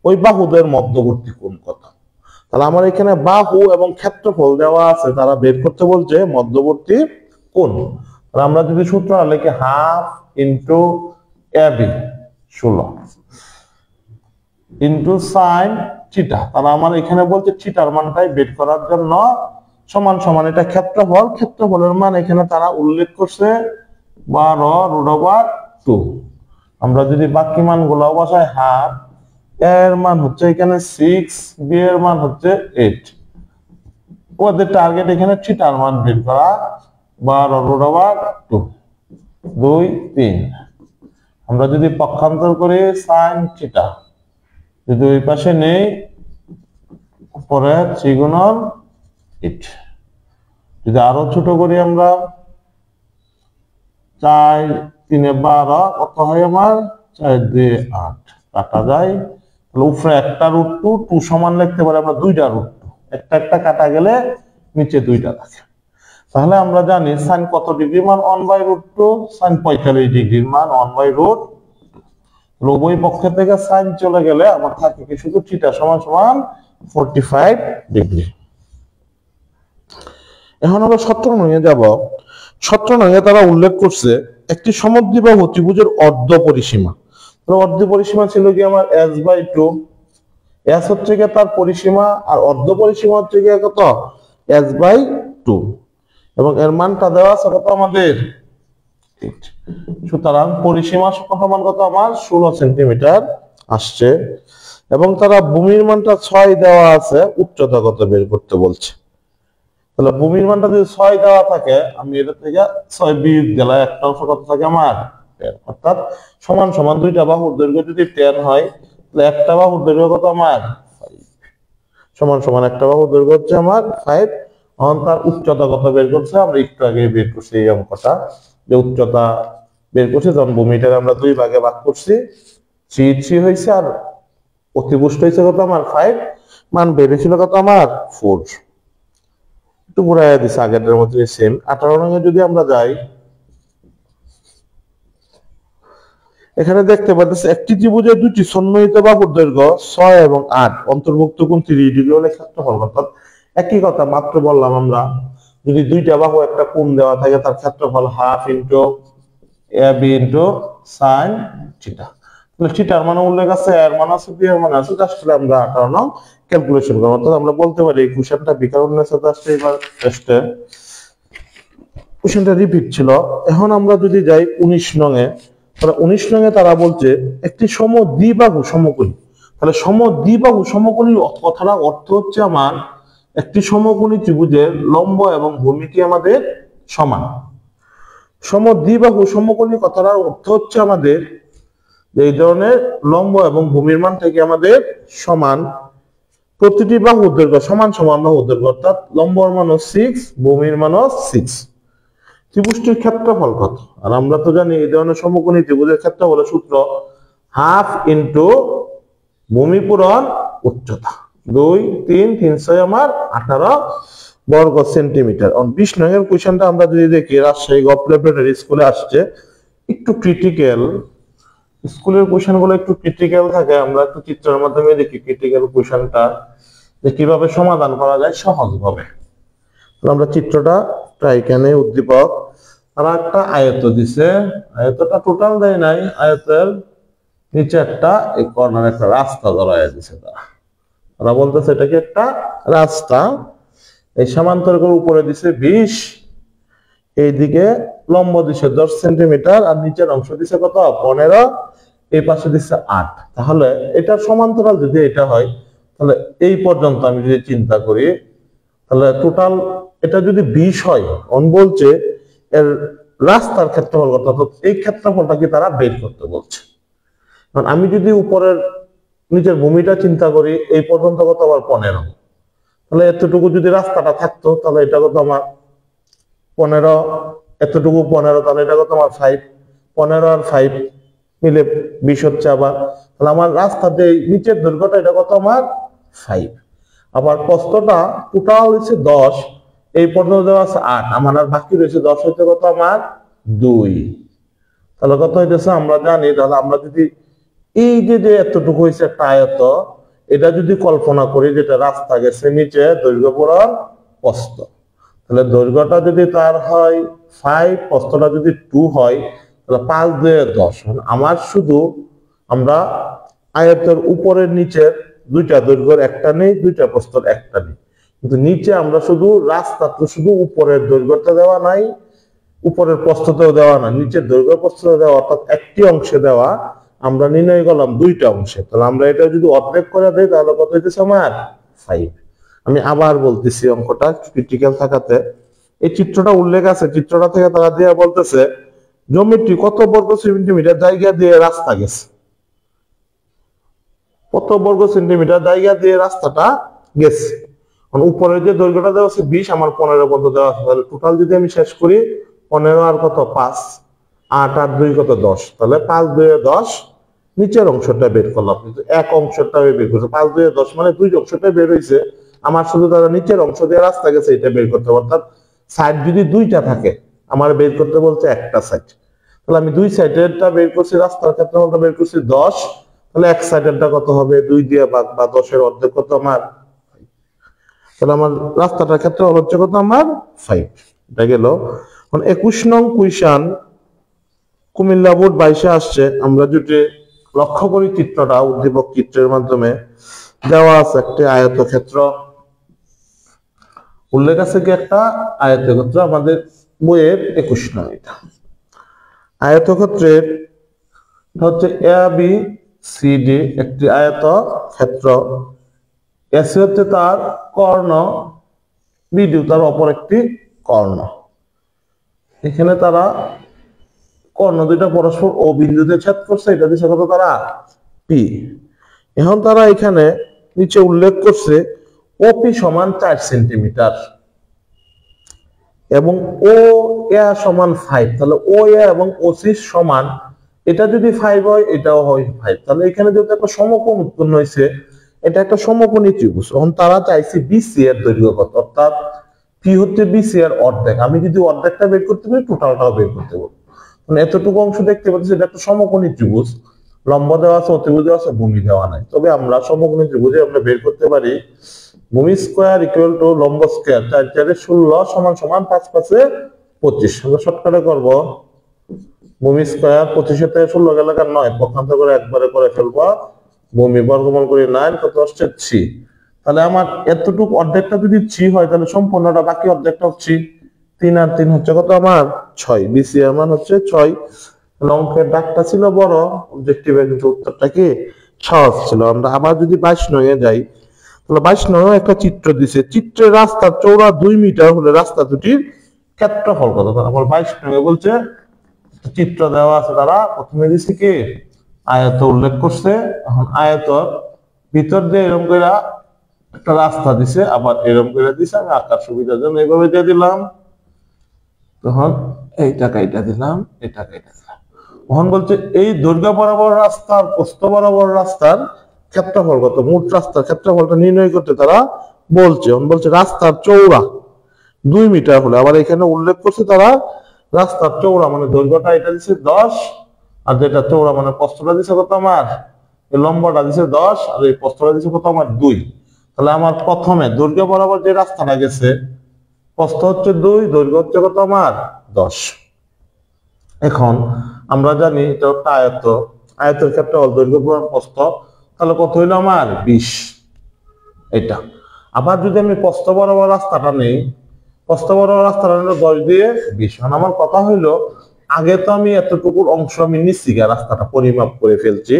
ওই বাহুদের মধ্যবর্তী কোণ কত। তাহলে আমার এখানে বাহু এবং ক্ষেত্রফল দেওয়া আছে, তারা বের করতে বলছে মধ্যবর্তী কোণ। তাহলে আমরা যদি সূত্র লিখি half into AB 16 into sine theta, তাহলে আমার এখানে বলছে থিটার মানটাই বের করার জন্য সমান সমান এটা ক্ষেত্রফল, ক্ষেত্রফলের মান এখানে তারা উল্লেখ করছে 12√2। আমরা যদি বাকি মানগুলো বসাই, হাফ এর মান হচ্ছে এখানে 6, বি এর মান হচ্ছে 8, ওদের টার্গেট এখানে থিটার মান বের করা 12√2 2 3। আমরা যদি পক্ষান্তর করি সাইন থিটা, যদি ওই পাশে নেই পরে 3 গুণন 8, যদি আরো ছোট করি আমরা 4 3 12 কত হয় আমার 4 2 8 কাটা যায়। তাহলে উপরে একটা √2 সমান লিখতে পারি আমরা 2টা √2, একটা একটা কাটা গেলে নিচে 2টা থাকে। তাহলে আমরা জানি সাইন কত ডিগ্রি মান 1/√2, সাইন 45 ডিগ্রির মান 1/√2। উভয় পক্ষ থেকে সাইন চলে গেলে আমার থাকে কি শুধু থিটা সমান সমান 45 ডিগ্রি। এখন আমরা 17 নংয়ে যাব। 17 নংয়ে তারা উল্লেখ করছে একটি সমদ্বিবাহু ত্রিভুজের অর্ধ পরিসীমা। অর্ধ পরিসীমা ছিল কি আমার s/2, s হচ্ছে কি তার পরিসীমা আর অর্ধ পরিসীমা হচ্ছে কি কত s/2, এবং এর মানটা দেওয়া আছে কত আমাদের 8। সুতরাং পরিসীমা সমান কত আমার 16 সেন্টিমিটার আসছে, এবং তারা ভূমির মানটা 6 দেওয়া আছে, উচ্চতা কত বের করতে বলছে। তাহলে ভূমির মানটা যদি 6 দেওয়া থাকে, আমি এটা থেকে 6 বিয়োগ গেলে একটা অংশ কত থাকে আমার 10, অর্থাৎ সমান সমান দুইটা বাহুর দৈর্ঘ্য যদি 10 হয়, তাহলে একটা বাহুর দৈর্ঘ্য কত আমার 5, সমান সমান একটা বাহুর দৈর্ঘ্য হচ্ছে আমার 5। এখন তার উচ্চতা কত বের করছে, আমরা একটু আগে বের করছি এই অঙ্কটা, যে উচ্চতা বের করছি যখন ভূমিটাকে আমরা 2 ভাগে ভাগ করছি 3 3 হয়েছে, আর অতিভুষ্ট হয়েছে কত আমার 5, মান বেড়েছিল কত আমার 4। একটু ঘুরাইয়া দিচ্ছে আগের মধ্যে সেম। 18 নং যদি আমরা যাই, এখানে দেখতে পাচ্ছেন একটি ত্রিভুজের দুটি সন্নিহিত বাহুর দৈর্ঘ্য 6 এবং 8, অন্তর্ভুক্ত কোণ 30 ডিগ্রি হলে ক্ষেত্রফল। অর্থাৎ একই কথা মাত্র বললাম আমরা, যদি দুইটা বাহু একটা কোণ দেওয়া থাকে তার ক্ষেত্রফল half into A B into sine theta. তাহলে থিটার মান উল্লেখ আছে, এর মান আছে, বি এর মান আছে, জাস্ট আমরা 18 নং ক্যালকুলেশন করব। অর্থাৎ আমরা বলতে পারি এই কোশ্চেনটা বিকারণের সাথে আসছে এবার টেস্টে কোশ্চেনটা রিপিট ছিল। এখন আমরা যদি যাই 19 নং এ, তাহলে 19 নং এ তারা বলছে একটি সমদ্বিবাহু সমকোণী। তাহলে সমদ্বিবাহু সমকোণী কথাটা অর্থ হচ্ছে আমার একটি সমকোণী ত্রিভুজের লম্ব এবং ভূমিটি আমাদের সমান। সমদ্বিবাহু সমকোণী কথাটার অর্থ হচ্ছে আমাদের এই ধরনের লম্ব এবং ভূমির মান থেকে আমাদের সমান, প্রতিটি বাহুর দৈর্ঘ্য সমান সমান বাহুর দৈর্ঘ্য, অর্থাৎ লম্বর মান 6, ভূমির মান 6। ত্রিভুজটির ক্ষেত্রফল কত? আর আমরা তো জানি এই ধরনের সমকোণী ত্রিভুজের ক্ষেত্রফলের সূত্র হাফ ইন্টু ভূমি পূরণ উচ্চতা। 2, 3, 3, 6 আমার 18 বর্গ সেন্টিমিটার। 20 নং এর কোশ্চেনটা আমরা যদি দেখি, রাজশাহী গভ ল্যাবরেটরি স্কুলে আসছে, একটু ক্রিটিক্যাল। স্কুলের কোশ্চেন গুলো একটু ক্রিটিক্যাল থাকে, আমরা একটু চিত্রের মাধ্যমে দেখি ক্রিটিক্যাল কোশ্চেনটা যে কিভাবে সমাধান করা যায় সহজভাবে। আমরা চিত্রটা এখানে উদ্দীপক তারা একটা আয়ত দিছে, আয়তটা টোটাল দেয় নাই, আয়তের নিচে একটা এই কর্নারে একটা রাস্তা ধরায় দিছে। তারা বলতেছে এটা কি একটা রাস্তা, এই সমান্তরালের উপরে দিছে 20, এইদিকে লম্ব দিছে 10 সেন্টিমিটার, আর নিচের অংশ দিছে কত 15, এই পাশে দিছে 8। তাহলে এটা সমান্তরাল যদি এটা হয়, তাহলে এই পর্যন্ত আমি যদি চিন্তা করি, তাহলে টোটাল এটা যদি 20 হয়, অন বলছে এর রাস্তার ক্ষেত্রফল কত, অর্থাৎ এই ক্ষেত্রফলটা কি তারা বের করতে বলছে। কারণ আমি যদি উপরের নিচের ভূমিটা চিন্তা করি, এই পর্যন্ত কত আবার 15, তাহলে এতটুকু যদি রাস্তাটা থাকতো তাহলে এটা কত আমার 15, এতটুকু 15, তাহলে এটা কত আমার 5, 15 আর 5 মিলে 20 হচ্ছে। আবার তাহলে আমার রাস্তাতে নিচের দৈর্ঘ্যটা এটা কত আমার 5, আবার প্রস্থটা টোটাল হচ্ছে 10, এই পর্যন্ত দেওয়া আছে 8, আমার আর বাকি রয়েছে 10 হইতে কত আমার 2, তাহলে কত হইতেছে আমরা জানি। তাহলে আমরা যদি এই যে এতটুকু হয়েছে একটা আয়ত, এটা যদি কল্পনা করি যেটা রাস্তা গেছে নিচে দৈর্ঘ্য পূরণ প্রস্থ, তাহলে দৈর্ঘ্যটা যদি তার হয় 5, প্রস্থটা যদি 2 হয়, তাহলে 5, 2, 10। আমার শুধু আমরা আয়তের উপরের নিচের দুইটা দৈর্ঘ্যের একটা নেই, দুইটা প্রস্থের একটা নেই, কিন্তু নিচে আমরা শুধু রাস্তা তো শুধু উপরের দৈর্ঘ্যটা দেওয়া নাই, উপরের প্রস্থতেও দেওয়া না, নিচের দৈর্ঘ্য প্রস্থ দেওয়া, অর্থাৎ একটি অংশে দেওয়া, আমরা নির্ণয় করলাম দুইটা অংশে। তাহলে আমরা এটা যদি অর্ধেক করে দেই তাহলে কত হইতেছে আমার 5। আমি আবার বলতেছি অঙ্কটা ক্রিটিক্যাল থাকাতে, এই চিত্রটা উল্লেখ আছে, চিত্রটা থেকে তারা দিয়ে বলতেছে জমিটি কত বর্গ সেন্টিমিটার জায়গা দিয়ে রাস্তা গেছে, কত বর্গ সেন্টিমিটার জায়গা দিয়ে রাস্তাটা গেছে। উপরে যে দৈর্ঘ্যটা দেওয়া আছে 20, আমার 15 পর্যন্ত দেওয়া আছে, তাহলে টোটাল যদি আমি শেষ করি 15 আর কত 5, 8 আর 2 কত 10, তাহলে 5, 2, 10 নিচের অংশটা বের করলাম, কিন্তু এক অংশটা বের করছে। 5, 2, 10 মানে 2 অংশটা বের হয়েছে, আমার শুধু তারা নিচের অংশ দিয়ে রাস্তা গেছে এটা বের করতে হবে। অর্থাৎ সাইড যদি দুইটা থাকে, আমার বের করতে বলছে একটা সাইড, তাহলে আমি 2 সাইডেরটা বের করছি, রাস্তার ক্ষেত্রফলটা বের করছি 10, তাহলে এক সাইডেরটা কত হবে 2 দিয়ে ভাগ, বা 10 এর অর্ধেক কত আমার, তাহলে আমার রাস্তাটার ক্ষেত্রফল হচ্ছে কত আমার 5। এটা গেল। 21 নং কুইশন কুমিল্লা বোর্ড 22-এ আসছে। আমরা যদি লক্ষ্য করি চিত্রটা, উদ্দীপক চিত্রের মাধ্যমে দেওয়া আছে একটি আয়তক্ষেত্র, উল্লেখ আছে কি একটা আয়তক্ষেত্র, আমাদের বইয়ের 21 নং। এটা আয়তক্ষেত্রের হচ্ছে এ বি সি ডি একটি আয়তক্ষেত্র, এসি হচ্ছে তার কর্ণ, বিডি তার অপর একটি কর্ণ। এখানে তারা কর্ণ দুইটা পরস্পর ও বিন্দুতে ছেদ করছে, এটা দিচ্ছে কত তারা পি। এখন তারা এখানে নিচে উল্লেখ করছে ওপি সমান 4 সেন্টিমিটার এবং ও এ সমান 5, তাহলে ও এ এবং ও সি সমান, এটা যদি 5 হয় এটাও হয় 5, তাহলে এখানে যেহেতু একটা সমকোণ উৎপন্ন হয়েছে, এটা একটা সমকোণী ত্রিভুজ। এখন তারা চাইছে বিসি এর দৈর্ঘ্য কত, অর্থাৎ পি হচ্ছে বিসি এর অর্ধেক। আমি যদি অর্ধেকটা বের করতে পারি টোটালটাও বের করতে পারবো। মানে এতটুকু অংশ দেখতে পাচ্ছি এটা একটা সমকোণী ত্রিভুজ, লম্ব দেওয়া আছে, অতিভুজ দেওয়া আছে, ভূমি দেওয়া নাই। তবে আমরা সমকোণী ত্রিভুজে আমরা বের করতে পারি ভূমি স্কোয়ার ইকুয়াল টু লম্ব স্কোয়ার 4 4 16 সমান সমান 5 5 25। আমরা শর্টকাটে করব ভূমি স্কোয়ার 25 থেকে 16 গেলে 9, পক্ষান্তর করে একবারে করে ফেলবো, ভূমি বর্গমূল করে 9 কত আসছে 3। তাহলে আমার এতটুকু অর্ধেকটা যদি 3 হয় তাহলে সম্পূর্ণটা বাকি অর্ধেকটা 3, 3 আর 3 হচ্ছে কত আমার 6, বিসি এর মান হচ্ছে 6। অঙ্কের দাগটা ছিল বড়, অবজেক্টিভে কিন্তু উত্তরটা কি সহজ ছিল। আমরা আবার যদি 22 নয়ে যাই, তাহলে 22 নয়ে একটা চিত্র দিছে, চিত্রের রাস্তার চওড়া 2 মিটার হলে রাস্তা দুটির ক্ষেত্রফল কত। আমার 22 নয়ে বলছে চিত্র দেওয়া আছে, তারা প্রথমে দিছে কি আয়ত উল্লেখ করছে। এখন আয়তর ভিতর দিয়ে এরকম করে একটা রাস্তা দিছে, আবার এরকম করে দিছে, আমি আঁকার সুবিধার জন্য এইভাবে দিয়ে দিলাম। তখন এইটা কাইটা দিলাম, এটা কাইটা দিলাম। তখন বলছে এই দৈর্ঘ্য বরাবর রাস্তার প্রস্থ বরাবর রাস্তার ক্ষেত্রফল কত, মোট রাস্তার ক্ষেত্রফলটা নির্ণয় করতে তারা বলছে। এখন বলছে রাস্তার চওড়া 2 মিটার হলে, আবার এখানে উল্লেখ করছে তারা রাস্তার চওড়া মানে দৈর্ঘ্যটা এটা দিছে 10, আর যেটা চওড়া মানে প্রস্থটা দিছে কত আমার, এই লম্বাটা দিছে 10 আর এই প্রস্থটা দিছে কত আমার 2। তাহলে আমার প্রথমে দৈর্ঘ্য বরাবর যে রাস্তাটা গেছে, প্রস্থ হচ্ছে 2, দৈর্ঘ্য হচ্ছে কত আমার 10। এখন আমরা জানি এটা একটা আয়ত, আয়তের ক্ষেত্রে দৈর্ঘ্য পুরাণ প্রস্থ, তাহলে কত হইলো আমার 20 এটা। আবার যদি আমি প্রস্থ বরাবর রাস্তাটা নেই, প্রস্থ বরাবর রাস্তাটা নিল 10 দিয়ে 20। মানে আমার কথা হইলো আগে তো আমি এতটুকুর অংশ আমি নিচ্ছি, রাস্তাটা পরিমাপ করে ফেলছি,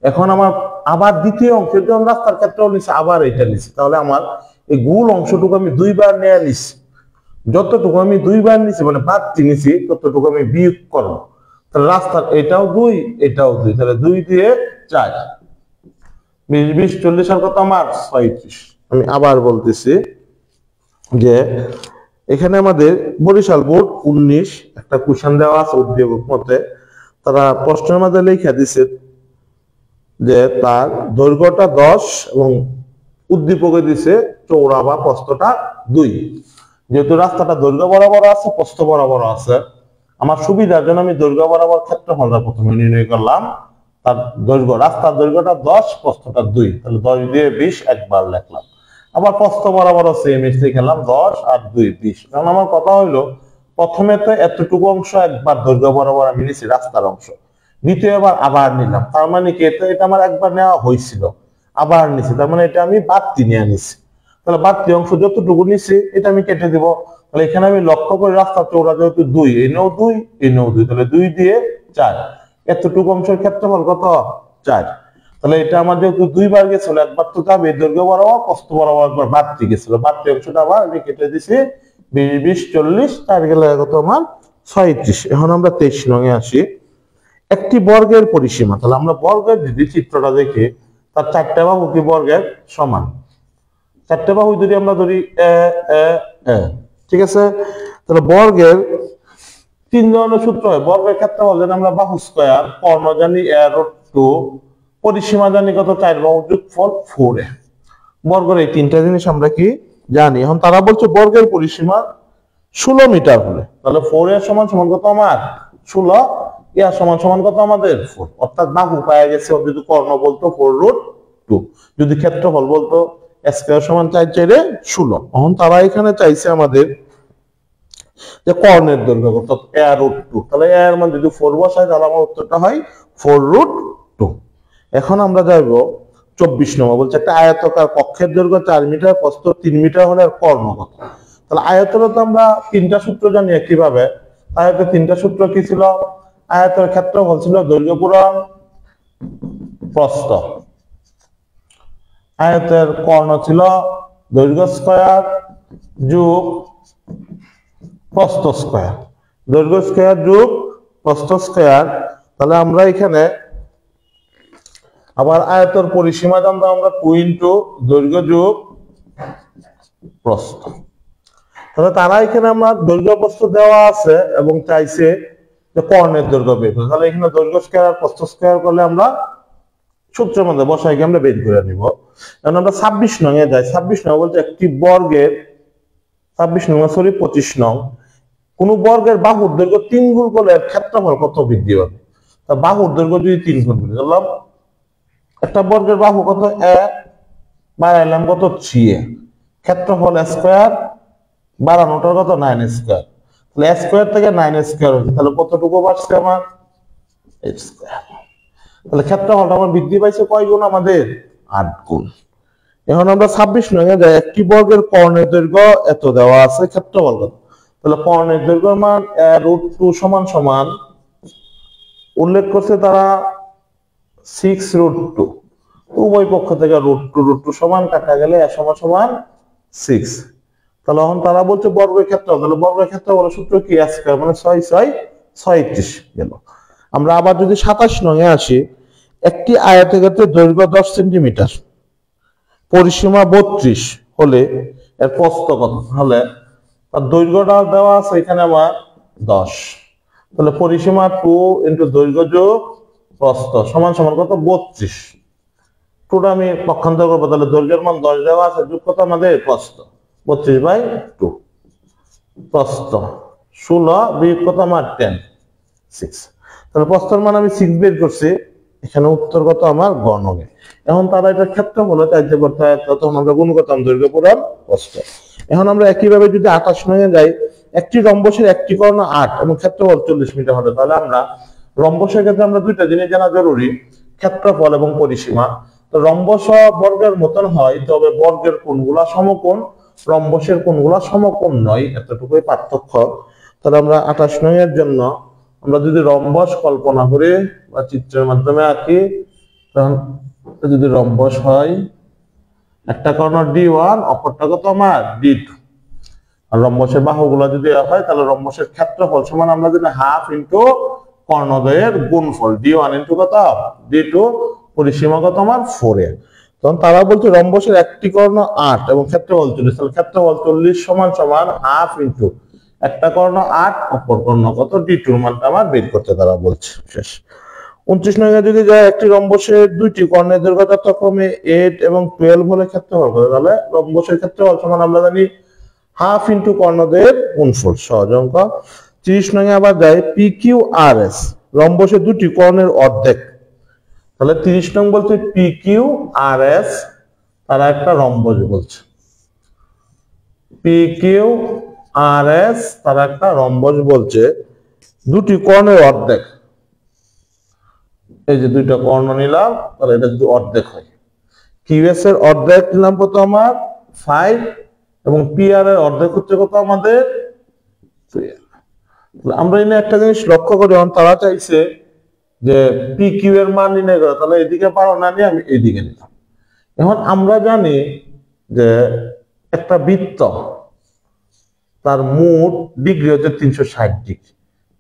এখন আমার আবার দ্বিতীয় অংশ যখন রাস্তার ক্ষেত্রে নিচ্ছি আবার এটা নিচ্ছি, তাহলে আমার এই গোল অংশটুকু আমি 2 বার নেওয়া নিচ্ছি। যতটুকু আমি 2 বার নিচ্ছি মানে বাড়তি নিচ্ছি, ততটুকু আমি বিয়োগ করবো। তাহলে রাস্তার এটাও 2, এটাও 2, তাহলে 2 দিয়ে 4, 20 20 40 আর কত আমার 36। আমি আবার বলতেছি যে এখানে আমাদের বরিশাল বোর্ড 19 একটা কোশ্চেন দেওয়া আছে উদ্দীপক মতে, তারা প্রশ্নের মধ্যে লিখে দিছে যে তার দৈর্ঘ্যটা 10 এবং উদ্দীপকে দিছে চওড়া বা প্রস্থটা 2। যেহেতু রাস্তাটা দৈর্ঘ্য বরাবর আছে, প্রস্থ বরাবর আছে, আমার সুবিধার জন্য আমি দৈর্ঘ্য বরাবর ক্ষেত্রফলটা প্রথমে নির্ণয় করলাম। তার দৈর্ঘ্য, রাস্তার দৈর্ঘ্যটা 10, প্রস্থটা 2, তাহলে 10 দিয়ে 20 একবার লিখলাম। আবার প্রস্থ বরাবর সেম লিখলাম 10 আর 2 20। কারণ আমার কথা হইলো প্রথমে তো এতটুকু অংশ একবার দৈর্ঘ্য বরাবর আমি নিছি রাস্তার অংশ, দ্বিতীয়বার আবার নিলাম, তার মানে কি এটা আমার একবার নেওয়া হয়েছিল, আবার নিছি, তার মানে এটা আমি বাড়তি নিয়ে নিছি। তাহলে বাড়তি অংশ যতটুকু নিছি এটা আমি কেটে দিব। তাহলে এখানে আমি লক্ষ্য করে রাস্তার চওড়া যেহেতু 2, এনেও 2, এনেও 2, তাহলে 2 দিয়ে 4, এতটুকু অংশের ক্ষেত্রফল কত 4। তাহলে এটা আমার যেহেতু 2 বার গেছিল, একবার তো যাবে দৈর্ঘ্য বরাবর, প্রস্থ বরাবর একবার বাড়তি গেছিল, বাড়তি অংশটা আবার আমি কেটে দিছি 20 20 40, 4 গেলে কত আমার 36। এখন আমরা 23 নঙে আসি। একটি বর্গের পরিসীমা, তাহলে আমরা বর্গের যদি চিত্রটা দেখি তার 4টা বাহু কি বর্গের সমান, 4টা বাহু যদি আমরা ধরি ঠিক আছে। তাহলে বর্গের 3 ধরনের সূত্র হয়। বর্গের ক্ষেত্রে বলেন আমরা বাহু স্কয়ার, কর্ণ জানি √2, পরিসীমা জানি কত 4, বাহু যোগফল 4। বর্গের এই 3টা জিনিস আমরা কি জানি। এখন তারা বলছে বর্গের পরিসীমা 16 মিটার হলে, তাহলে 4 এর সমান সমান কত আমার 16, এর সমান সমান কত আমাদের 4, অর্থাৎ বাহু পাওয়া গেছে। যদি কর্ণ বলতো 4√2, যদি ক্ষেত্রফল বলতো স্কয়ার সমান 4 4 16। এখন তারা এখানে চাইছে আমাদের যে কর্ণের দৈর্ঘ্য কত √2, তাহলে এর মান যদি 4 বসাই তাহলে আমার উত্তরটা হয় 4√2। এখন আমরা যাইব 24 নম্বর, বলছে একটা আয়তাকার কক্ষের দৈর্ঘ্য 4 মিটার, প্রস্থ 3 মিটার হলে আর কর্ণ কত। তাহলে আয়তনে তো আমরা 3টা সূত্র জানি কিভাবে। আয়তের 3টা সূত্র কি ছিল, আয়তের ক্ষেত্রফল ছিল দৈর্ঘ্য পূরণ প্রস্থ, আয়তের কর্ণ ছিল দৈর্ঘ্য স্কয়ার যোগ প্রস্থ স্কয়ার, দৈর্ঘ্য স্কয়ার যোগ প্রস্থ স্কয়ার। তাহলে আমরা এখানে আবার আয়তের পরিসীমা জানবো আমরা 2 দৈর্ঘ্য যোগ প্রস্থ। তাহলে তারা এখানে আমরা দৈর্ঘ্য প্রস্থ দেওয়া আছে এবং চাইছে যে কর্ণের দৈর্ঘ্য বের করতে। তাহলে এখানে দৈর্ঘ্য স্কয়ার আর প্রস্থ স্কয়ার করলে আমরা সূত্রের মধ্যে বসাই গিয়ে আমরা বের করে নিব। এখন আমরা 26 নং এ যাই। 26 নং বলতে একটি বর্গের 25 নং কোন বর্গের বাহুর দৈর্ঘ্য 3 গুণ করলে এর ক্ষেত্রফল কত বৃদ্ধি পাবে? তা বাহুর দৈর্ঘ্য যদি 3 গুণ করি, ধরলাম একটা বর্গের বাহু কত a, বাড়াইলাম কত 3a, ক্ষেত্রফল স্কয়ার, বাড়ানোটার কত 9 স্কয়ার, তাহলে স্কয়ার থেকে 9 স্কয়ার হয়েছে, তাহলে কতটুকু বাড়ছে আমার 8 স্কয়ার। তাহলে ক্ষেত্রফলটা আমার বৃদ্ধি পাইছে কয় গুণ? আমাদের 8 গুণ। এখন আমরা 26 নঙ্গে যাই, একটি বর্গের কর্ণের দৈর্ঘ্য এত দেওয়া আছে, ক্ষেত্রফল কত? তাহলে কর্ণের দৈর্ঘ্যের মান √2 সমান সমান উল্লেখ করছে তারা 6√2, উভয় পক্ষ থেকে √2 সমান কাটা গেলে সমান সমান 6। তাহলে এখন তারা বলছে বর্গের ক্ষেত্রফল, তাহলে বর্গের ক্ষেত্রফল সূত্র কি? a স্কয়ার, মানে 6 6 36 গেল। আমরা আবার যদি 27 নঙ্গে আসি, একটি আয়তক্ষেত্রের দৈর্ঘ্য 10 সেন্টিমিটার, পরিসীমা 32 হলে এর প্রস্থ কত? তাহলে তার দৈর্ঘ্যটা দেওয়া আছে এখানে আমার 10, তাহলে পরিসীমা 2 ইন্টু দৈর্ঘ্য যোগ প্রস্থ সমান সমান কত? 32। টুটা আমি পক্ষান্তর করবো, তাহলে দৈর্ঘ্যের মান 10 দেওয়া আছে, যোগ কত আমাদের? প্রস্থ 32/2, প্রস্থ 16 বিয়োগ কত আমার? 10, 6। তাহলে প্রস্থের মান আমি 6 বের করছি, এখানে উত্তর কত আমার? গ নঙ্গে। এখন তারা এটা ক্ষেত্রফল চাইতে করতে হয়, তখন আমরা গুণ করতাম দৈর্ঘ্য পূরণ প্রস্থ। এখন আমরা একইভাবে যদি 28 নঙ্গে যাই, একটি রম্বসের একটি কর্ণ 8 এবং ক্ষেত্রফল 40 মিটার হবে, তাহলে আমরা রম্বসের ক্ষেত্রে আমরা দুইটা জিনিস জানা জরুরি, ক্ষেত্রফল এবং পরিসীমা। তো রম্বস বর্গের মতন হয়, তবে বর্গের কোণগুলা সমকোণ, রম্বসের কোণগুলা সমকোণ নয়, এতটুকুই পার্থক্য। তাহলে আমরা 28 নঙ্গের জন্য আমরা যদি রম্বস কল্পনা করি বা চিত্রের মাধ্যমে আঁকি, তখন যদি রম্বস হয়, একটা কর্ণ D1, অপরটা কত আমার? D2। আর রম্বসের বাহুগুলো যদি হয়, তাহলে রম্বসের ক্ষেত্রফল সমান আমরা যদি হাফ ইন্টু কর্ণদ্বয়ের গুণফল, D1 ইন্টু কত? D2, পরিসীমা কত আমার? 4a। তখন তারা বলছে রম্বসের একটি কর্ণ 8 এবং ক্ষেত্রফল 40, তাহলে ক্ষেত্রফল 40 সমান সমান হাফ ইন্টু একটা কর্ণ 8, অপর কর্ণ কত? D2 মানটা আমার বের করতে তারা বলছে। শেষ। 29 নঙ্গে যদি যায়, একটি রম্বসের দুইটি কর্ণের দৈর্ঘ্য যথাক্রমে 8 এবং 12 হলে ক্ষেত্রফল কত? তাহলে রম্বসের ক্ষেত্রফল সমান আমরা জানি হাফ ইন্টু কর্ণদ্বয়ের গুণফল, সহজ অঙ্ক। 30 নঙ্গে আবার যায়, PQRS রম্বসের দুটি কর্ণের অর্ধেক, তাহলে 30 নং বলছে PQRS তারা একটা রম্বস বলছে, PQRS তারা একটা রম্বস বলছে, দুটি কর্ণের অর্ধেক। এই যে দুইটা কর্ণ নিলাম, তাহলে এটা যদি অর্ধেক হয়, QS এর অর্ধেক নিলাম কত আমার? 5, এবং PR এর অর্ধেক হচ্ছে কত আমাদের? 3। আমরা এখানে একটা জিনিস লক্ষ্য করি, তারা চাইছে যে PQ এর মান নির্ণয় করা, তাহলে এদিকে পারো না নিয়ে আমি এইদিকে নিলাম। এখন আমরা জানি যে একটা বৃত্ত তার মোট ডিগ্রি হচ্ছে 360 ডিগ্রি।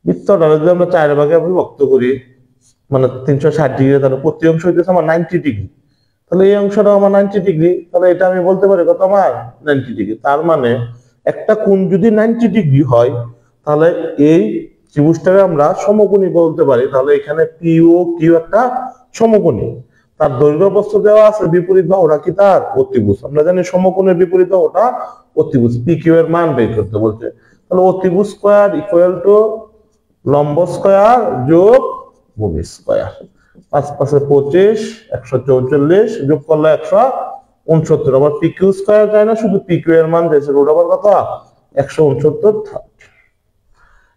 বৃত্তটা যদি আমরা 4 ভাগে বিভক্ত করি, মানে 360 ডিগ্রি, তাহলে প্রতি অংশ হইতেছে আমার 90 ডিগ্রি, তাহলে এই অংশটা আমার 90 ডিগ্রি, তাহলে এটা আমি বলতে পারি কত আমার? 90 ডিগ্রি। তার মানে একটা কোণ যদি 90 ডিগ্রি হয়, তাহলে এই ত্রিভুজটাকে আমরা সমকোণী বলতে পারি। তাহলে এখানে POQ একটা সমকোণী, তার দৈর্ঘ্য প্রস্থ দেওয়া আছে, বিপরীত বাহুটা কি তার? অতিভুজ। আমরা জানি সমকোণের বিপরীত বাহুটা অতিভুজ। PQ এর মান বের করতে বলছে, তাহলে অতিভুজ স্কয়ার ইকুয়াল টু লম্ব স্কয়ার যোগ ভূমি স্কয়ার। 5 5 25, 144 যোগ করলে 169। আবার PQ স্কয়ার যায় না, শুধু PQ এর মান দিয়েছে, রুট ওভার কত? 169।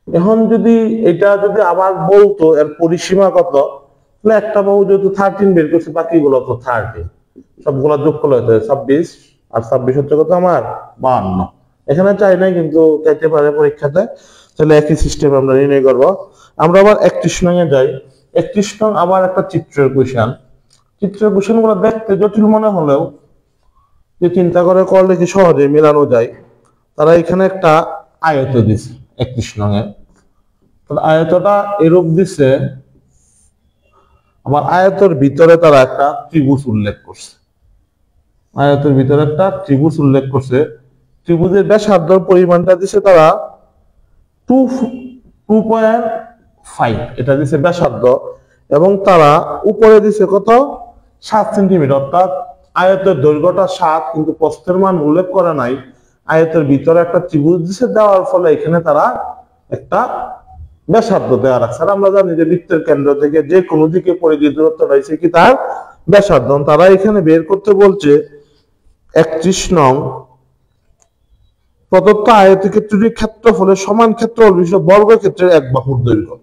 এখন যদি এটা যদি আবার বলতো এর পরিসীমা কত, তাহলে একটা বাহু যেহেতু 13 বের করছে, বাকিগুলো তো 30, সবগুলো যোগ করলে হতো 26, আর 26 হচ্ছে কত আমার? 52। এখানে চাই নাই, কিন্তু চাইতে পারে পরীক্ষাতে। তাহলে একই সিস্টেম আমরা নির্ণয় করবো। আমরা আবার 31 নঙ্গে যাই। 31 নং আবার একটা চিত্রের কোশ্চেন। চিত্রের কোশ্চেন গুলো দেখতে জটিল মনে হলেও যে চিন্তা করে করলে কি সহজে মেলানো যায়। তারা এখানে একটা আয়ত দিছে 31 নঙ্গে, তাহলে আয়তটা এরূপ দিছে, আবার আয়তের ভিতরে তারা একটা ত্রিভুজ উল্লেখ করছে, আয়তের ভিতরে একটা ত্রিভুজ উল্লেখ করছে। ত্রিভুজের ব্যাসার্ধর পরিমাণটা দিছে তারা 2.5, এটা দিছে ব্যাসার্ধ, এবং তারা উপরে দিছে কত? 7 সেন্টিমিটার, অর্থাৎ আয়তের দৈর্ঘ্যটা 7, কিন্তু প্রস্থের মান উল্লেখ করা নাই। আয়তের ভিতরে একটা ত্রিভুজ দিছে, দেওয়ার ফলে এখানে তারা একটা ব্যাসার্ধ দেওয়া রাখছে। আর আমরা জানি যে বৃত্তের কেন্দ্র থেকে যে কোনো দিকে পরিধি দূরত্বটা হচ্ছে কি তার ব্যাসার্ধ। তারা এখানে বের করতে বলছে 31 নং প্রদত্ত আয়তক্ষেত্রটির ক্ষেত্রফলের সমান ক্ষেত্রফল বিশিষ্ট বর্গক্ষেত্রের এক বাহুর দৈর্ঘ্য।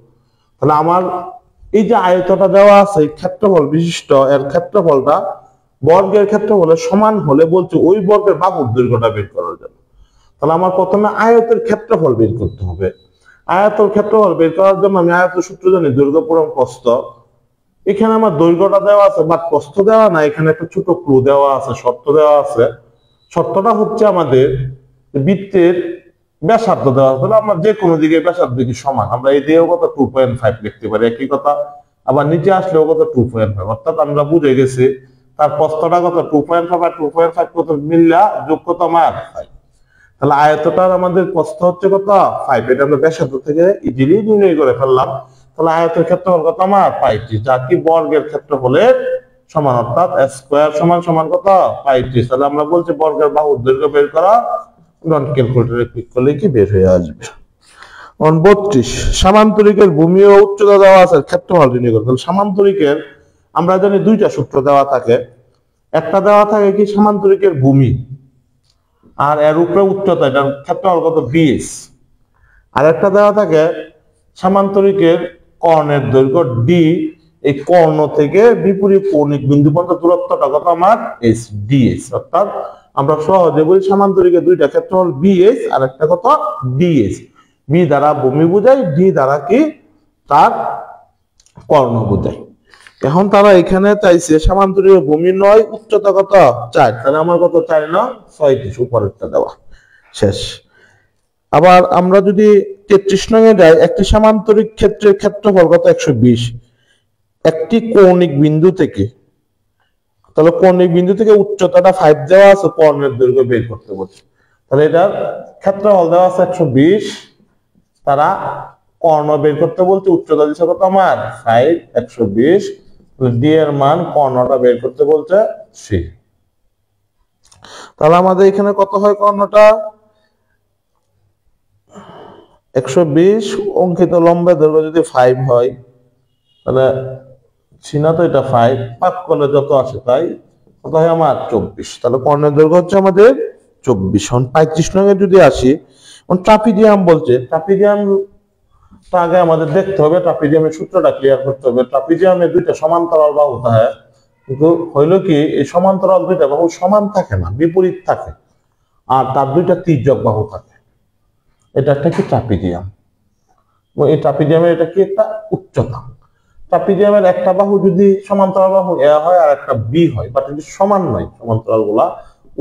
তাহলে আমার এই যে আয়তটা দেওয়া আছে ক্ষেত্রফল বিশিষ্ট, এর ক্ষেত্রফলটা বর্গের ক্ষেত্রফলের সমান হলে বলছে ওই বর্গের বাহুর দৈর্ঘ্যটা বের করার জন্য। তাহলে আমার প্রথমে আয়তের ক্ষেত্রফল বের করতে হবে। আয়তের ক্ষেত্রফল বের করার জন্য আমি আয়তের সূত্র জানি দৈর্ঘ্য পূরণ প্রস্থ। এখানে আমার দৈর্ঘ্যটা দেওয়া আছে বাট প্রস্থ দেওয়া না, এখানে একটা ছোট ক্লু দেওয়া আছে, শর্ত দেওয়া আছে। শর্তটা হচ্ছে আমাদের বৃত্তের ব্যাসার্ধ দেওয়া আছে, তাহলে আমরা যে কোনো দিকে ব্যাসার্ধ কি সমান, আমরা এই দিকেও কত 2.5 লিখতে পারি একই কথা, আবার নিচে আসলেও কত 2.5, অর্থাৎ আমরা বুঝে গেছি তার প্রস্থটা কত 2.5 আর 2.5 কত মিললা যোগ কত আমার 5। তাহলে আয়তটার আমাদের প্রস্থ হচ্ছে কত 5, এটা আমরা ব্যাসার্ধ থেকে ইজিলি নির্ণয় করে ফেললাম। তাহলে আয়তের ক্ষেত্রফল কত আমার 5, যা কি বর্গের ক্ষেত্রফলের সমান, অর্থাৎ স্কয়ার সমান সমান কত 5। তাহলে আমরা বলছি বর্গের বাহুর দৈর্ঘ্য বের করা, নন ক্যালকুলেটরে ক্লিক করলে কি বের হয়ে আসবে। 32 সামান্তরিকের ভূমি ও উচ্চতা দেওয়া আছে, ক্ষেত্রফল নির্ণয় করতে। তাহলে সামান্তরিকের আমরা জানি দুইটা সূত্র দেওয়া থাকে, একটা দেওয়া থাকে কি সামান্তরিকের ভূমি আর এর উপরে উচ্চতা, এটার ক্ষেত্রফল কত বিএস। আর একটা দেওয়া থাকে সামান্তরিকের কর্ণের দৈর্ঘ্য ডি, এই কর্ণ থেকে বিপরীত কৌণিক বিন্দু পর্যন্ত দূরত্বটা কত আমার এস ডিএস। অর্থাৎ আমরা সহজে বলি সামান্তরিকের দুইটা ক্ষেত্রফল বিএস আর একটা কত ডিএস। বি দ্বারা ভূমি বোঝায়, ডি দ্বারা কি তার কর্ণ বোঝায়। এখন তারা এখানে চাইছে সামান্তরিকের ভূমি 9, উচ্চতা কত 4, তাহলে আমার কত 4 না 36 উপরেরটা দেওয়া শেষ। আবার আমরা যদি 33 নঙে যাই, একটি সামান্তরিক ক্ষেত্রের ক্ষেত্রফল কত 120, একটি কৌণিক বিন্দু থেকে, তাহলে কৌণিক বিন্দু থেকে উচ্চতাটা 5 দেওয়া আছে, কর্ণের দৈর্ঘ্য বের করতে বলছে। তাহলে এটার ক্ষেত্রফল দেওয়া আছে 120, তারা কর্ণ বের করতে বলছে, উচ্চতা দিচ্ছে কত আমার 5, 120, ডি এর মান কর্ণটা বের করতে বলছে সি। তাহলে আমাদের এখানে কত হয় কর্ণটা 120, অঙ্কিত লম্বের দৈর্ঘ্য যদি 5 হয় তাহলে সিনা তো এটা 5 পাক করলে যত আসে তাই কত হয় আমার 24। তাহলে কর্ণের দৈর্ঘ্য হচ্ছে আমাদের 24। 35 নঙে যদি আসি, ট্রাপিজিয়াম বলছে, ট্রাপিজিয়াম আগে আমাদের দেখতে হবে, ট্রাপিজিয়ামের সূত্রটা ক্লিয়ার করতে হবে। ট্রাপিজিয়ামে দুইটা সমান্তরাল বাহু থাকে, কিন্তু হইলো কি এই সমান্তরাল দুইটা বাহু সমান থাকে না, বিপরীত থাকে, আর তার দুইটা তির্যক বাহু থাকে। এটা একটা কি ট্রাপিজিয়াম, এই ট্রাপিজিয়ামের এটা কি একটা উচ্চতা। ট্রাপিজিয়ামের একটা বাহু যদি সমান্তরাল বাহু এ হয় আর একটা বি হয়, বাট যদি সমান নয় সমান্তরাল গুলা,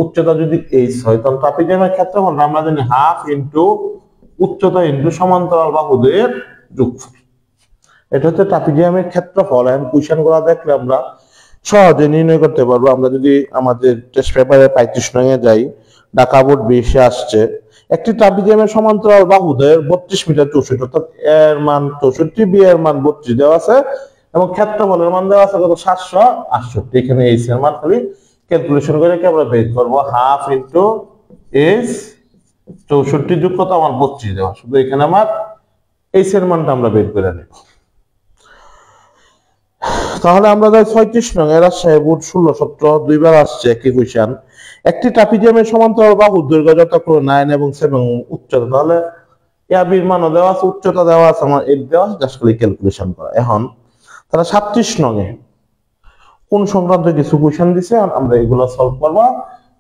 উচ্চতা যদি এইচ হয়, তখন ট্রাপিজিয়ামের ক্ষেত্রফল আমরা জানি হাফ ইন্টু উচ্চতা ইন্টু সমান্তরাল বাহুদের যোগফল। এটা হচ্ছে ট্রাপিজিয়ামের ক্ষেত্রফল। এখন কোশ্চেন গুলা দেখলে আমরা সহজে নির্ণয় করতে পারবো। আমরা যদি আমাদের টেস্ট পেপারে 35 নঙে যাই, ঢাকা বোর্ড 20 আসছে, একটি ট্রাপিজিয়ামের সমান্তরাল বাহুদের 32 মিটার 64, অর্থাৎ এর মান 64, বি এর মান 32 দেওয়া আছে, এবং ক্ষেত্রফলের মান দেওয়া আছে কত 768। এখানে এইচ এর মান খালি ক্যালকুলেশন করে কি আমরা বের করবো, হাফ ইন্টু এইচ 64 যোগ কত আমার 32 দেওয়া, শুধু এখানে আমার এইচ এর মানটা আমরা বের করে নেব। তাহলে আমরা যাই 36 নং, রাজশাহী বোর্ড 16 17 দুইবার আসছে একই কোশ্চেন। একটি ট্রাপিজিয়ামের সমান্তরাল বাহুর দৈর্ঘ্য যথাক্রমে 9 এবং 7 উচ্চতা, তাহলে এর মানও দেওয়া আছে, উচ্চতা দেওয়া আছে, আমার এর দেওয়া আছে, জাস্ট খালি ক্যালকুলেশন করা। এখন তারা 36 নঙে কোন সংক্রান্ত কিছু কোশ্চেন দিছে, আমরা এগুলা সলভ করব।